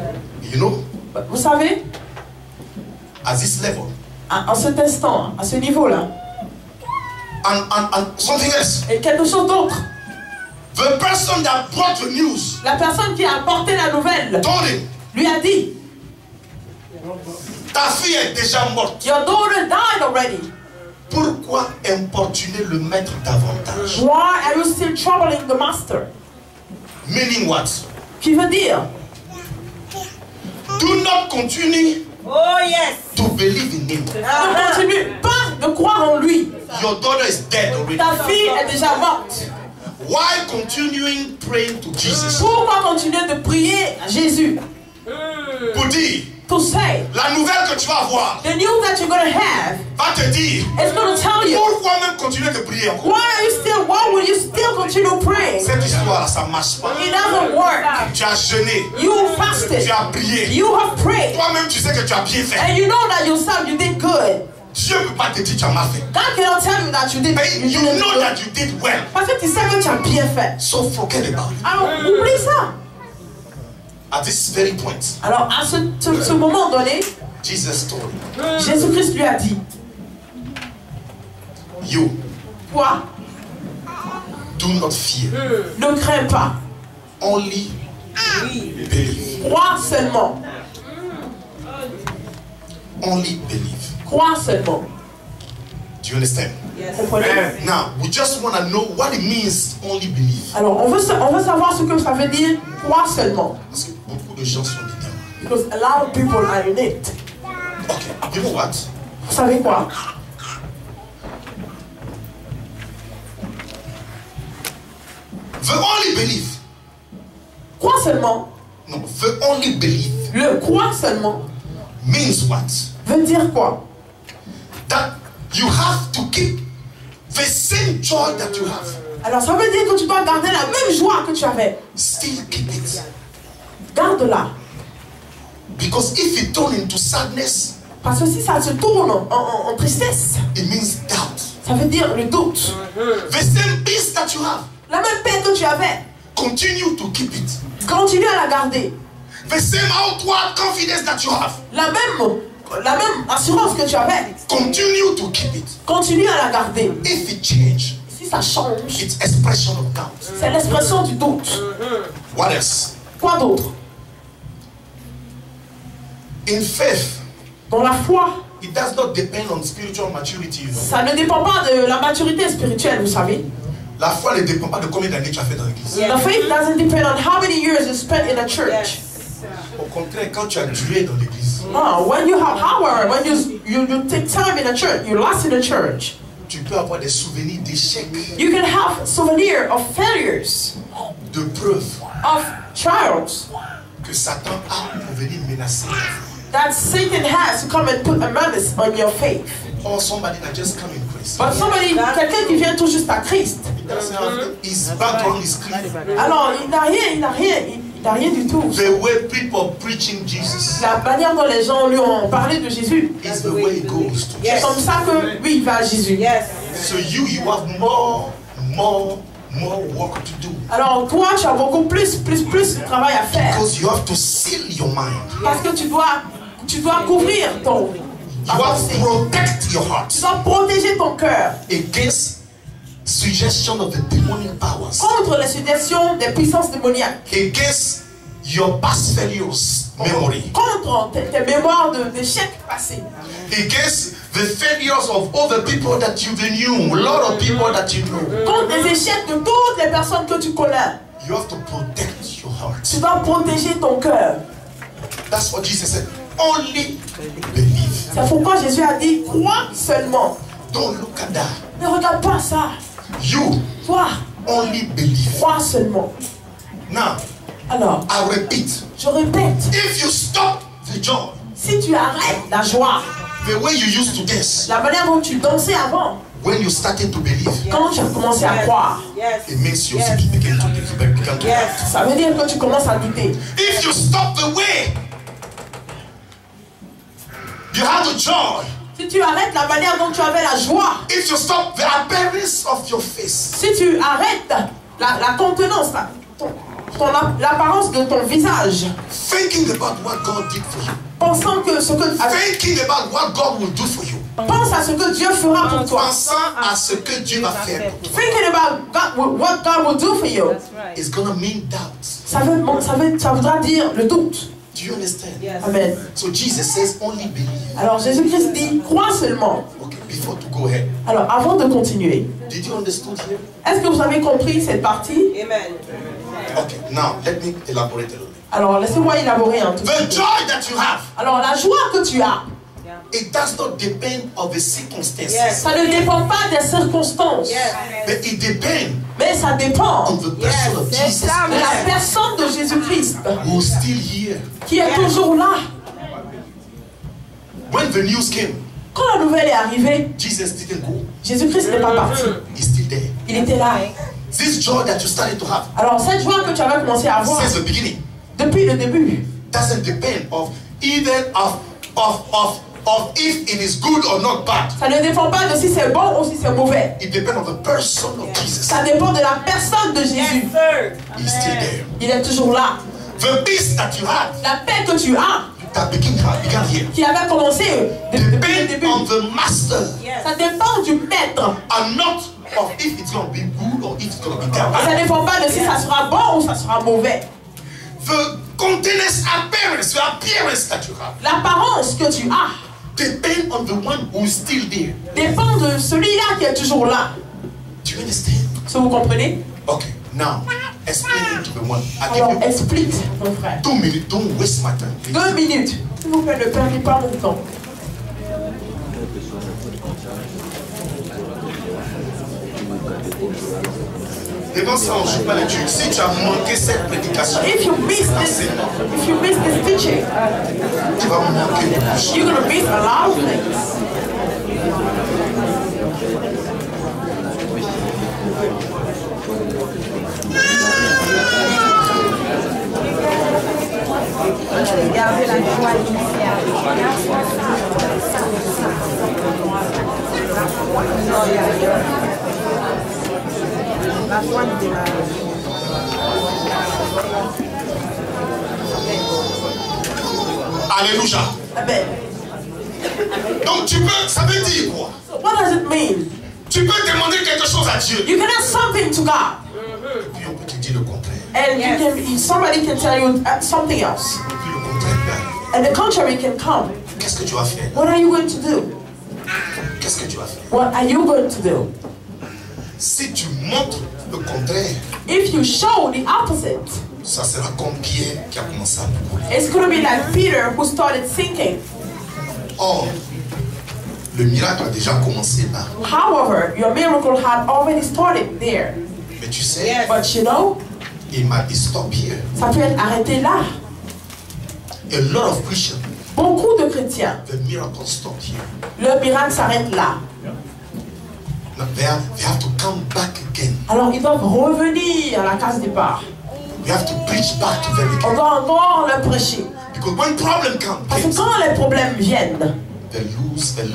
You know, vous savez, at this level. en cet instant, à ce niveau-là, And something else. et quelque chose d'autre, The person that brought the news la personne qui a apporté la nouvelle told him, lui a dit, ta fille est déjà morte. your daughter died already. Pourquoi importuner le maître davantage? Why are you still troubling the master? Meaning what? Qui veut dire, Do not continue Oh yes. to believe in him. ne continue pas de croire en lui. Your daughter is dead already. Ta fille est déjà morte. Why continuing praying to Jesus? Pourquoi continuer de prier à Jésus? Pour dire, To say, la nouvelle que tu vas avoir the news that you're going to have va te dire, is going to tell you, pourquoi même continuer de prier encore? why will you still continue praying? Cette histoire, ça marche pas. It doesn't work. Tu as jeûné, You fasted. tu as prié. You have prayed. Toi-même, tu sais que tu as bien fait. And you know that yourself you did good. Dieu ne peut pas te dire tu as mal fait. God cannot tell you that you did, Mais you didn't know do that it. you did well. Parce que tu sais que tu as bien fait. So forget about it. Alors, oublie ça. At this very point, Alors, à ce moment donné, Jesus told him, Jésus-Christ lui a dit, you toi, do not fear. ne crains pas. Only believe. Crois seulement. Only believe. Crois seulement. Do you understand? Comprenez? Now, we just want to know what it means only believe. Alors, on veut savoir ce que ça veut dire, croire seulement. Parce que beaucoup de gens sont dedans. Because a lot of people are in it. Okay, you know what? Vous savez quoi? The only believe. Croire seulement. No, the only believe Le croire seulement means what? veut dire quoi? That you have to keep the same joy that you have. Alors, ça veut dire que tu dois garder la même joie que tu avais. Still keep it. Garde-la. Because if it turn into sadness, Parce que si ça se tourne en tristesse, it means doubt. ça veut dire le doute. The same peace that you have, La même paix que tu avais, continue to keep it. continue à la garder. The same outward confidence that you have, La même assurance que tu avais, continue to keep it. continue à la garder. If it change, Si ça change, it's expression of doubt. c'est l'expression du doute. What else? Quoi d'autre? In faith, Dans la foi, it does not depend on spiritual maturity. You know? ça ne dépend pas de la maturité spirituelle, vous savez. La foi ne dépend pas de combien d'années tu as fait dans l'église. The faith doesn't depend on how many years you spent in a church. Au contraire, quand tu as duré dans l'église, When you have power, when you take time in a church, you last in a church, tu peux avoir des souvenirs d'échecs, you can have souvenir of failures, de preuves of trials que Satan a pour venir menacer. that Satan has to come and put a menace on your faith. Or somebody that just come in Christ. But quelqu'un qui vient tout juste à Christ, He doesn't have his background is clean. alors il n'a rien du tout. The way people preaching Jesus La manière dont les gens lui ont parlé de Jésus, is the way it goes to. c'est comme ça que lui il va à Jésus. So you have more work to do. Alors toi tu as beaucoup plus de travail à faire. Because you have to seal your mind. Parce que tu dois couvrir ton You have to protect your heart Tu dois protéger ton cœur against suggestion of the demonic powers, contre les suggestions des puissances démoniaques, against your past failures memory, contre tes mémoires d'échecs passés, against the failures of other people that you knew, a lot of people that you know. contre les échecs de toutes les personnes que tu connais. You have to protect your heart. Tu dois protéger ton cœur. That's what Jesus said. Only believe. C'est pourquoi Jésus a dit crois seulement. Don't look at that. Ne regarde pas ça. You Toi, only believe. crois seulement. Now, Alors, I repeat. je répète, If you stop the joy, si tu arrêtes la joie, the way you used to dance, la manière dont tu dansais avant, when you started to believe, quand tu as commencé à croire, it means your spirit began to doubt. ça veut dire que tu commences à douter. If you stop the way you have the joy, Si tu arrêtes la manière dont tu avais la joie, if you stop the appearance of your face, si tu arrêtes la contenance, l'apparence de ton visage, thinking about what God did for you, pensant que thinking about what God will do for you, pense à ce que Dieu fera pour toi, pensant à ce que Dieu va faire pour toi, thinking about what God will do for you, it's gonna mean doubt. ça voudra dire le doute. Do you understand? Amen. So Jesus says only believe. Alors Jésus-Christ dit crois seulement. Okay, before to go ahead, Alors avant de continuer, did you understand here? est-ce que vous avez compris cette partie? Amen. Okay, now let me elaborate a little bit. Alors laissez-moi élaborer un tout The petit peu. joy that you have, Alors la joie que tu as, it does not depend on the circumstances, ça ne dépend pas des circonstances, but it depends mais ça dépend on the person of Jesus de la personne de Jésus-Christ who's still here. qui est toujours là. When the news came, Quand la nouvelle est arrivée, Jesus didn't go. Jésus-Christ n'est pas parti. He's still there. Il était là. This joy that you started to have Alors cette joie que tu avais commencé à avoir since the beginning depuis le début doesn't depend of either of if it is good or not bad. ça ne dépend pas de si c'est bon ou si c'est mauvais. It depends on the person of Jesus. Ça dépend de la personne de Jésus. He's still there. Il est toujours là. The peace that you have La paix que tu as, that began here qui avait commencé depuis le depend début, on the master ça dépend du maître. and not of if it's going to be good or if it's going to be bad. Ça ne dépend pas de si ça sera bon ou ça sera mauvais. The countenance appearance, the appearance that you have, L'apparence que tu as, depend on the one who is still there. dépend de celui-là qui est toujours là. Do you understand? Est-ce que vous comprenez? Okay, now explain it to the one. I Alors, give you explique, mon frère. 2 minutes. Don't waste my time. Please. 2 minutes. S'il vous plaît, ne perdez pas mon temps. Devant ça, on ne joue pas les trucs. Si tu as manqué cette prédication, If you miss this teaching, tu vas manquer beaucoup de choses. you're gonna miss a lot of things. Gardez la joie initiale. La joie de démarrer. Alléluia. Amen. Donc tu peux, ça veut dire quoi? So what does it mean? Tu peux demander quelque chose à Dieu. You can ask something to God, Puis on peut te dire le contraire. and somebody can tell you something else, Puis le contraire peut arriver. and the contrary can come. Qu'est-ce que tu vas faire? What are you going to do? Qu'est-ce que tu vas faire? What are you going to do? Si tu montres le contraire, If you show the opposite, ça sera comme Pierre qui a commencé à courir. it's going to be like Peter who started sinking. Or, le miracle a déjà commencé là. However, your miracle had already started there. Mais tu sais, But you know, il m'a dit stop here. ça peut être arrêté là. A lot of Christians, Beaucoup de chrétiens, the miracle stopped here. le miracle s'arrête là. Now they have to come back again. Alors ils doivent revenir à la case départ. We have to preach back to them On again. doit encore le prêcher. Because when problem comes, Parce que quand les problèmes viennent, they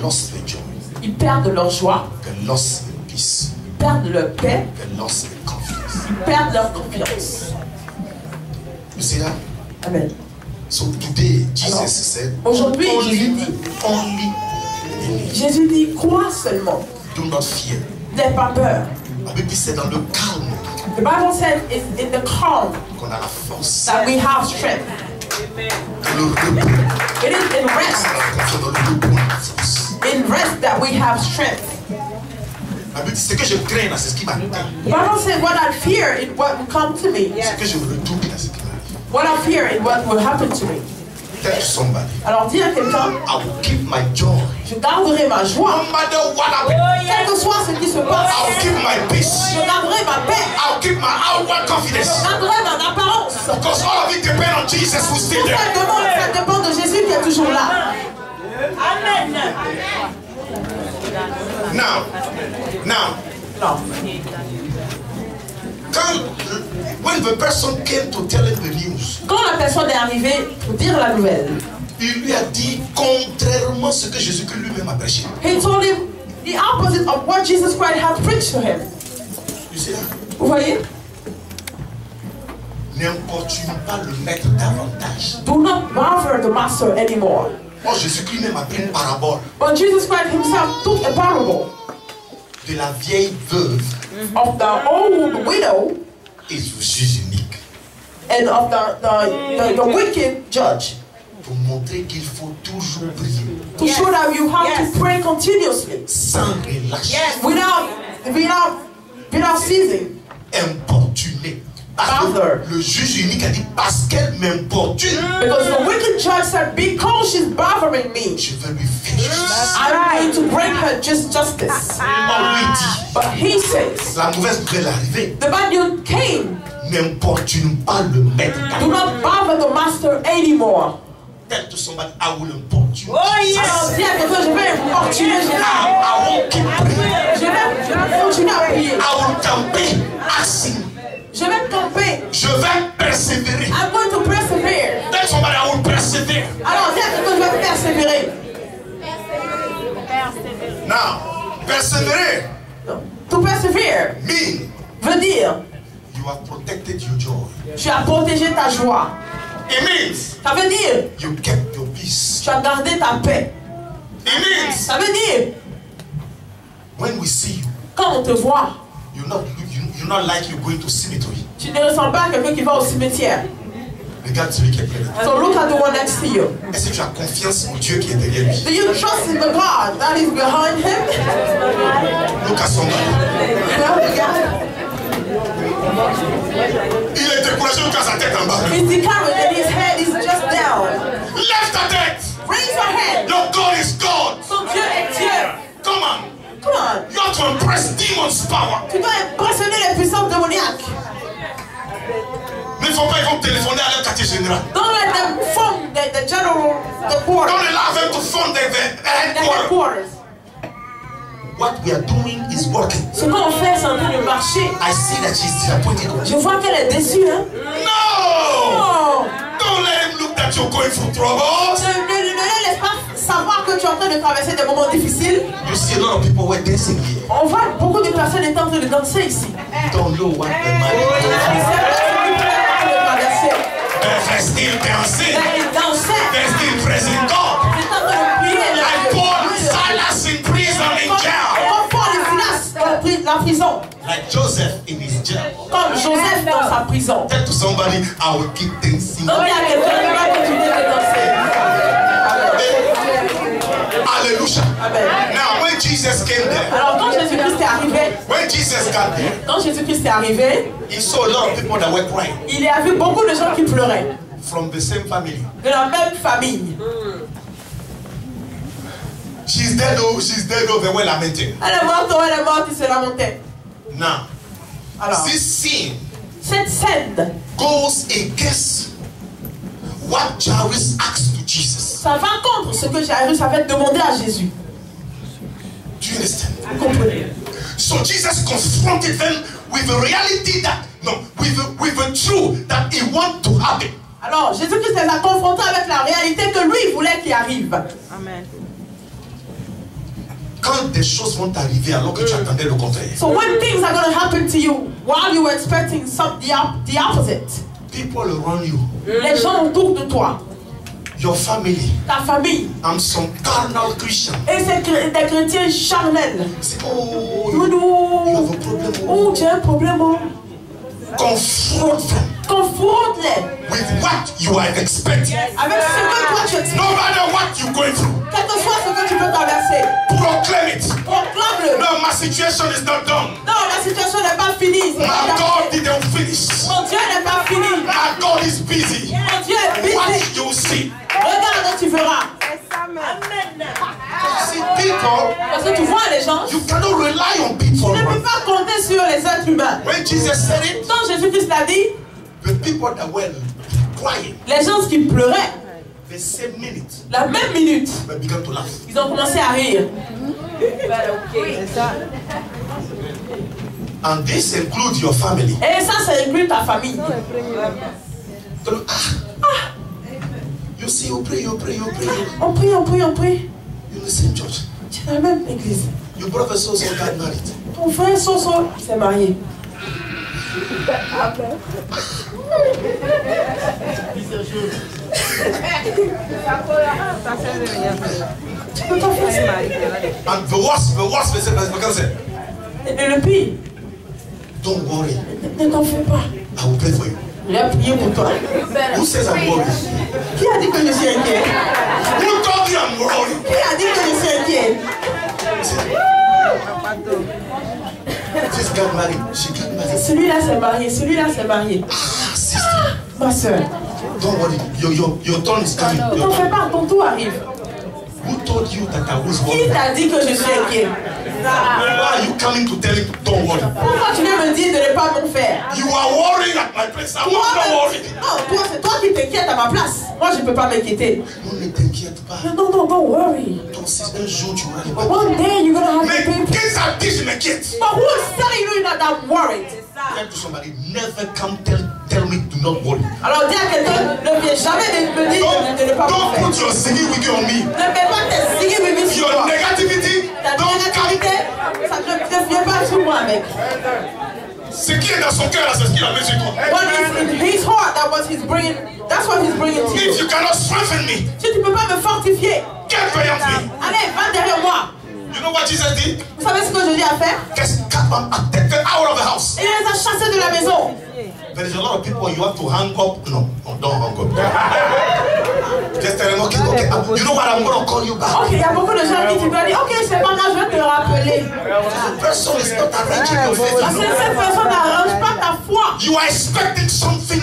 lost their joy. ils perdent leur joie, They lost their peace. ils perdent leur paix, They lost their confidence. ils perdent leur confiance. You see that? Amen. So today, Alors, Jesus said, aujourd'hui, Jésus dit, only believe. Jésus dit, crois seulement, Do not fear. n'aie pas peur. La Bible dit c'est dans le calme The Bible says it's in the calm qu'on a la force. that we have strength. Dans le repos. It is in rest, Dans le repos, on a la force. in rest that we have strength. La Bible dit ce que je crains, là, c'est ce qui m'atteint. The Bible says what I fear is what will come to me. Ce que je redoute, là, c'est ce qui m'arrive. What I fear is what will happen to me. Tell somebody, Alors dis à quelqu'un, I will keep my joy. je garderai ma joie. No matter what happens, Quel que soit ce qui se passe, I will keep my peace. je garderai ma paix. I will keep my outward confidence. Je garderai mon apparence. Because all of it depends on Jesus who's still Tout there. ça dépend de Jésus qui est toujours là. Amen. Now, Non. when the person came to tell him the news, Quand la personne est arrivée pour dire la nouvelle, il lui a dit contrairement à ce que Jésus-Christ lui-même a prêché. he told him the opposite of what Jesus Christ had preached to him. You see that? Vous voyez? N'importune pas le maître davantage. Do not bother the master anymore. Or Jésus-Christ même a pris une parabole But Jesus Christ himself took a parable de la vieille veuve of the old widow et du juge unique and of the wicked judge pour montrer qu'il faut toujours prier to show that you have to pray continuously sans relâcher, without ceasing. importuner. Parce Father. que le juge unique a dit parce qu'elle m'importune, Because the wicked judge said, because she's bothering me, je vais lui faire justice. I'm going to bring her just justice. On lui dit, But he says, la mauvaise nouvelle est arrivée. the bad news came. N'importune pas le maître. Do not bother the master anymore. Tell to somebody, I will importune. Alors, dis à quelqu'un, je vais importuner Jésus. I won't keep praying. Je vais continuer à prier. I will camper, asking. Je vais camper. Je vais persévérer. I'm going to persevere. Tell somebody, I will persevere. Alors, dis à quelqu'un, je vais persévérer. Now, persévérer Non. To persevere mean veut dire, you have protected your joy. tu as protégé ta joie. It means Ça veut dire, you kept your peace. tu as gardé ta paix. It means Ça veut dire, when we see you, quand on te voit, you're not like you're going to cemetery. tu ne ressembles pas à quelqu'un qui va au cimetière. Regarde celui qui est près de toi. So look at the one next to you. Est-ce que tu as confiance au Dieu qui est derrière lui? Do you trust in the God that is behind him? Look at somebody. Il est découragé jusqu'à sa tête en bas. He's discouraged and his head is just down. Lève ta tête. Raise your head. Your God is God. Son Dieu est Dieu. Come on. Come on. You have to impress demons' power. Tu dois impressionner les puissances démoniaques. Mais il ne faut pas, ils vont téléphoner à leur quartier général. Don't let them form the general, the quarter, Don't allow them to form the the headquarters. headquarters. What we are doing is working. Ce qu'on fait, c'est en train de marcher. I see that she's disappointed. Je vois qu'elle est déçue, hein. No! Oh. Don't let him look that you're going through troubles. Ne laisse pas savoir que tu es en train de traverser des moments difficiles. You see a lot of people were dancing here. On voit beaucoup de personnes étant en train de danser ici. Don't know what the man is They're still dancing. They're still praising God. Like Paul, Silas in prison in jail. La prison. Like Joseph in his jail. Comme Joseph dans sa prison. Tell to somebody, I will keep dancing. Donc il y a quelqu'un qui va continuer de danser. Hallelujah. Amen. Now when Jesus came there, Alors quand Jésus-Christ est arrivé, when Jesus got there, quand Jésus-Christ est arrivé, he saw a lot of people that were crying il y a vu beaucoup de gens qui pleuraient. from the same family. De la même famille. She's dead, oh, they were lamenting. Elle est morte, ils se lamentaient. Now, Alors, this scene cette scène, goes against what Jairus asked to Jesus. ça va contre ce que Jairus avait demandé à Jésus. Do you understand? Vous comprenez? So Jesus confronted them with the reality that, no, with the truth that he wanted to happen. Alors, Jésus-Christ les a confrontés avec la réalité que lui voulait qu'il arrive. Amen. Quand des choses vont arriver alors que tu attendais le contraire, So when things are going to happen to you while you were expecting the opposite, people around you, les gens autour de toi, your family, ta famille, and some carnal Christian, et c'est des chrétiens charnels. say, oh, You you have know, a problem. oh, tu as un problème. Oh. Confront them Confronte-les with what you are expecting. avec ce que toi tu expectes. No matter what you're going through, Quel que soit ce que tu peux traverser, proclaim it. proclame-le. No, my situation is not done. Non, la situation n'est pas finie. c'est pas My God terminé. didn't finish. Mon Dieu n'est pas fini. My God is busy. Mon Dieu est busy. What you see. Regarde, tu verras. See, people, Parce que tu vois les gens, you cannot rely on people. tu ne peux pas compter sur les êtres humains. When Jesus said it, Quand Jésus-Christ l'a dit, the people that were crying, les gens qui pleuraient, the same minute, la même minute, they began to laugh. ils ont commencé à rire. C'est ça. And this includes your family. Et ça inclut ta famille. You see, you pray. On prie, on prie, on prie. You're in the same church. Tu es dans la même église. Your brother so got married. Ton frère Soso s'est marié. Tu peux pas faire ça. And the worst, because say, Et le pire, don't worry, ne t'en fais pas. I will pray for you. Il a prié pour toi. Who says I'm worried? Qui a dit que je suis inquiet? Who told you I'm worried? Qui a dit que je suis inquiet? She's got married. She got married. Celui-là s'est marié, celui-là s'est marié. Ah, sister, Ma soeur, don't worry. Your turn is coming. ne Your t'en fais turn. pas, ton tour arrive. Who told you that I was Qui worried? t'a dit que je suis inquiet? Why are you coming to tell him don't worry? Pourquoi tu viens me dire de ne pas m'en faire? You are worrying at my place. I'm Toi, not worried. non, toi, c'est toi qui t'inquiètes à ma place. Moi, je ne peux pas m'inquiéter. Non, ne t'inquiète pas. Non, non, don't worry. Ton un jour tu vas But aller. one day you're gonna have Mais to pay. qu'est-ce que dit je m'inquiète? But who is telling you that I'm worried? Tell to somebody, never come tell me to not worry. Alors dis à quelqu'un, ne viens jamais de me dire de ne pas me Don't faire. put your singing wig on me. Ne mets pas tes signes bébés sur Your moi. negativity, Ta don't négativité, come. ça ne vient pas sur moi, mec. Ce qui est dans son cœur, c'est ce qu'il a mis sur toi. What is in his heart, that's what he's bringing to you. If you cannot strengthen me, Si tu ne peux pas me fortifier, get behind me. allez, va derrière moi. You know what Jesus did? Vous savez ce que je dis à faire? Just come and take her out of the house. Et il les a chassés de la maison. There is a lot of people you have to hang up. No, don't hang up. Just tell them, okay, you know what, I'm going to call you back. Ok, il y a beaucoup de gens qui te disent, ok, c'est pas grave, je vais te rappeler. The person is not arranging your faith. Parce que cette personne n'arrange pas ta foi. You are expecting something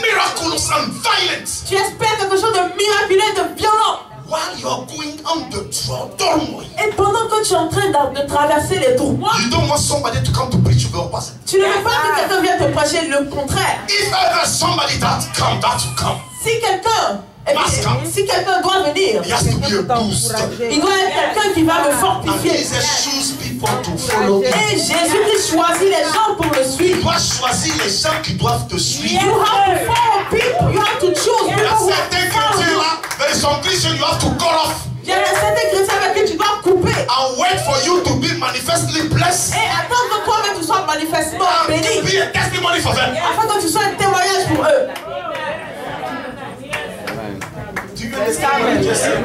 miraculous and violent. Tu espères quelque chose de miraculeux, de violent. While you are going under turmoil. Et pendant que tu es en train de traverser les tourments, You don't want somebody to come to preach you the opposite. tu ne veux pas que quelqu'un vienne te prêcher le contraire. If ever somebody that will come. Si quelqu'un doit venir, He has to be a boost. il doit être quelqu'un qui va le And fortifier. Jesus choose people to follow him. Et Jésus-Christ choisit les gens pour le Tu suivre. dois choisir les gens qui doivent te You suivre. have to follow people. You have to choose Il y a people who certains follow chrétiens you. là, there is some Christians you have to cut off Il y a certains chrétiens avec qui tu dois couper. and wait for you to be manifestly blessed Et attendre que toi-même tu sois manifestement and to béni. be a testimony for them. Afin que tu sois un témoignage pour eux. Do you understand what I just said?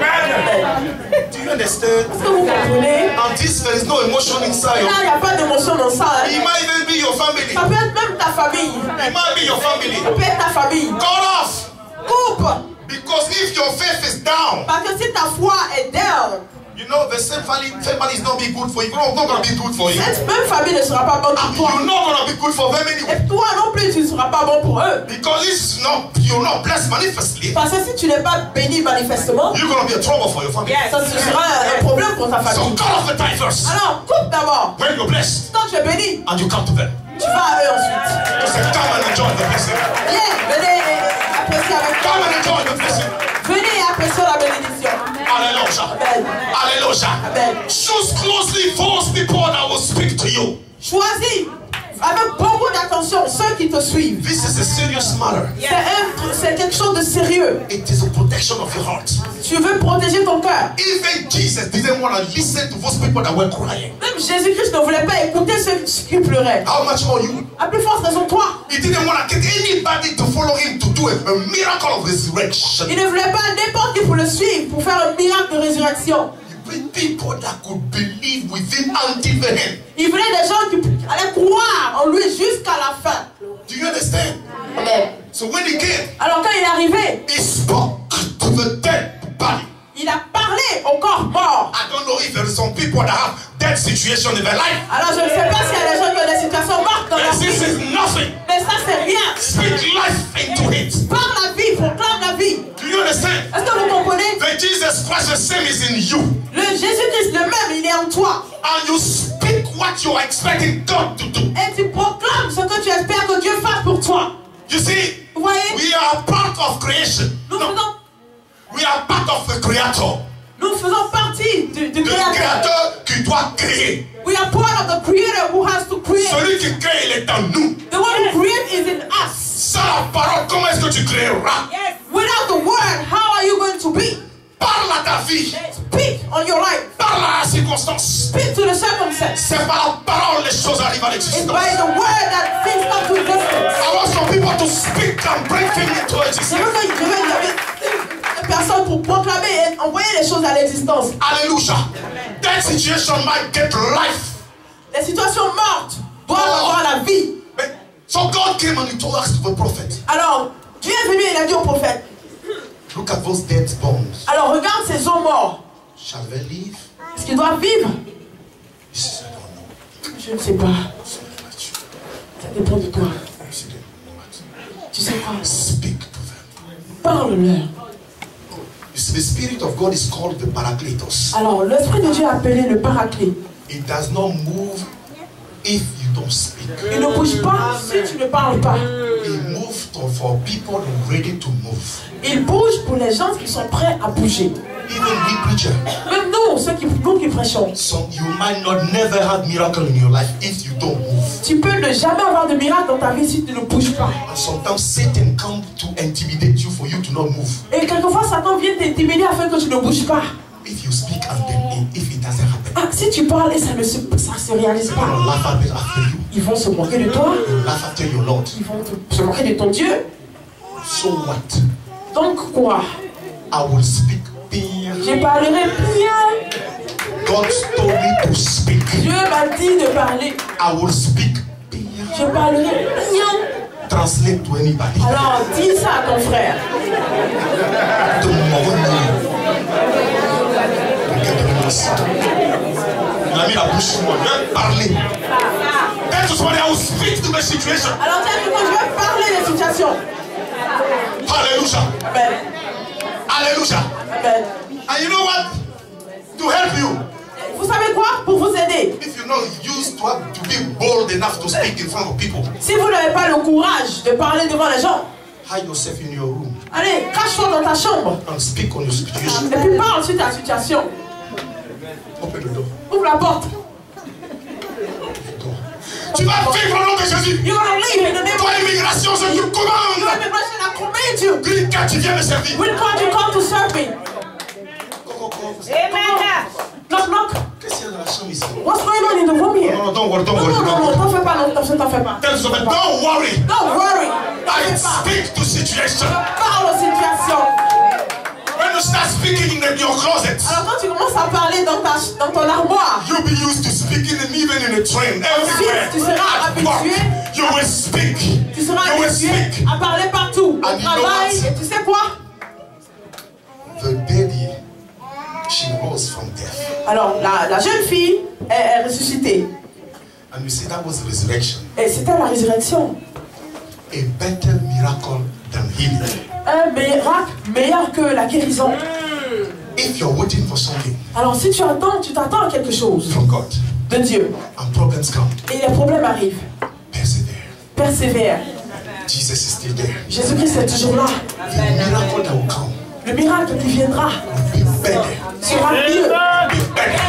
Do you understand? Est-ce que vous comprenez? Until there is no emotion inside Là, il n'y a pas d'émotion dans ça. It Hein. might even be your family. Ça peut être même ta famille. It might be your family. Ça peut être ta famille. Cut off. Coupe. Because if your faith is down, Parce que si ta foi est down, you know the same family is not be good for you. It's not going to be good for you. cette même famille ne sera pas bonne And pour toi. you're not going to be good for them anyway. Et toi non plus, tu ne seras pas bon pour eux. Because you're not blessed manifestly, Parce que si tu n'es pas béni manifestement, you're going to be a trouble for your family. ça sera un problème pour ta So famille. cut off the tie first. Alors, coupe d'abord. When you're blessed, Quand tu es béni, and you come to them. tu vas à eux ensuite. You say, come and enjoy the blessing. Viens, venez apprécier avec Come toi. and enjoy the blessing. Venez apprécier la bénédiction. Hallelujah. Amen. Hallelujah. Amen. Choose closely those people that will speak to you. Choisis avec beaucoup d'attention ceux qui te suivent. This is a serious matter. C'est quelque chose de sérieux. It is a protection of your heart. Tu veux protéger ton cœur. Even Jesus didn't want to listen to those people that were crying. Même Jésus-Christ ne voulait pas écouter ceux qui pleuraient. How much more you? À plus forte raison, toi. He didn't want to get anybody to follow him to do a miracle of resurrection. Il ne voulait pas n'importe qui pour le suivre, pour faire un miracle de résurrection. People that could believe with him until the end. Il voulait des gens qui allaient croire en lui jusqu'à la fin. Do you understand? Amen. So when he came, Alors quand il est arrivé, he spoke to the dead body. il a parlé au corps mort. I don't know if there are some people that have dead situation in their life. Alors je ne sais pas s'il y a des gens qui ont des situations mortes dans leur And this vie. is nothing. Mais ça c'est rien. Speak life into it. Parle la vie, proclame la vie. Do you understand? Est-ce que vous comprenez? The Jesus Christ, the same is in you. Le Jésus-Christ le même, il est en toi. And you speak what you are expecting God to do. Et tu proclames ce que tu espères que Dieu fasse pour toi. You see, Vous voyez? we are part of creation. Nous No, faisons, we are part of the Creator. nous faisons partie du Le Créateur. Créateur qui doit créer. We are part of the Creator who has to create. Celui qui crée, il est en nous. The one who creates is in us. Sans la parole, comment est-ce que tu créeras? Without the word, how are you going to be? Parle à ta vie. Speak on your life. Parle à la circonstance. Speak to the circumstance. C'est par la parole les choses arrivent à It's l'existence. by the word that things come to existence. I want some people to speak and bring things into Je existence. veux qu'il y avait des personnes pour proclamer et envoyer les choses à l'existence. Hallelujah. That situation might get life. Les situations mortes doivent avoir la vie. So God came and he told us to the prophet. Alors, Dieu est venu et il a dit au prophète, Look at those dead bones. alors regarde ces os morts. Shall they live? Est-ce qu'ils doivent vivre? He says, I don't know. Je ne sais pas. So much. Ça dépend de toi. I said, what? Tu sais quoi? Speak to them. Parle-leur. You see, the Spirit of God is called the Paracletos. Alors, l'Esprit de Dieu est appelé le paraclet. It does not move if you don't speak. Il ne bouge pas si tu ne parles pas. It moves for people ready to move. Il bouge pour les gens qui sont prêts à bouger. Even we preacher. Même nous, nous qui prêchons. So you might not never have miracle in your life if you don't move. Tu peux ne jamais avoir de miracle dans ta vie si tu ne bouges pas. And sometimes Satan comes to intimidate you for you to not move. Et quelquefois, Satan vient t'intimider afin que tu ne bouges pas. If you speak and then if it doesn't happen, Ah, si tu parles et ça ne se réalise they pas, will laugh after you. ils vont se moquer de toi. They will laugh after your Lord. Ils vont se moquer de ton Dieu. So what? Donc quoi? I will speak bien. Je parlerai bien. God told me to speak. Dieu m'a dit de parler. I will speak bien. Je parlerai rien. Translate to anybody. Alors dis ça à ton frère. Il a mis la bouche sur moi. Je vais parler. Tell somebody I will speak to the situation. Alors tiens, je vais parler des situations. Hallelujah. Amen. Hallelujah. Amen. And you know what? To help you. Vous savez quoi? Pour vous aider. If you're not used to be bold enough to speak in front of people, Si vous n'avez pas le courage de parler devant les gens, hide yourself in your room allez, cache-toi dans ta chambre. and speak on your situation. Et puis parle sur ta situation. Open the door. Ouvre la porte. Tu vas vivre au nom de Jésus. You're gonna leave in the name Toi, of immigration, je te your commande. immigration. I command you. Green card, tu viens me servir. When God you come to serve me. Amen. Knock, knock. Qu'est-ce qu'il y a dans la chambre ici? What's going on in the room here? Non, don't worry, don't Non, worry. non, non, non, t'en fais pas, non, t'en fais pas. Tell somebody, don't worry. Don't worry. I speak to situation. Parle aux situations. When you start speaking in your closet, Alors quand tu commences à parler dans ton armoire, you'll be used to speaking and even in a train, everywhere. tu seras At work, habitué. you will speak. Tu seras You will habitué speak. à parler partout, au And you know travail, what? et tu sais quoi? The baby, she rose from death. Alors la jeune fille est ressuscitée. And you see, that was resurrection. Et c'était la résurrection. A better miracle than healing. Un miracle meilleur que la guérison. If you're waiting for something Alors si tu attends, tu t'attends à quelque chose from God de Dieu. and problems come, Et les problèmes arrivent. persevere. Persévère. Jesus is still there. Jésus-Christ est toujours là. The miracle that will come Le miracle qui viendra will be better. sera mieux. Be better.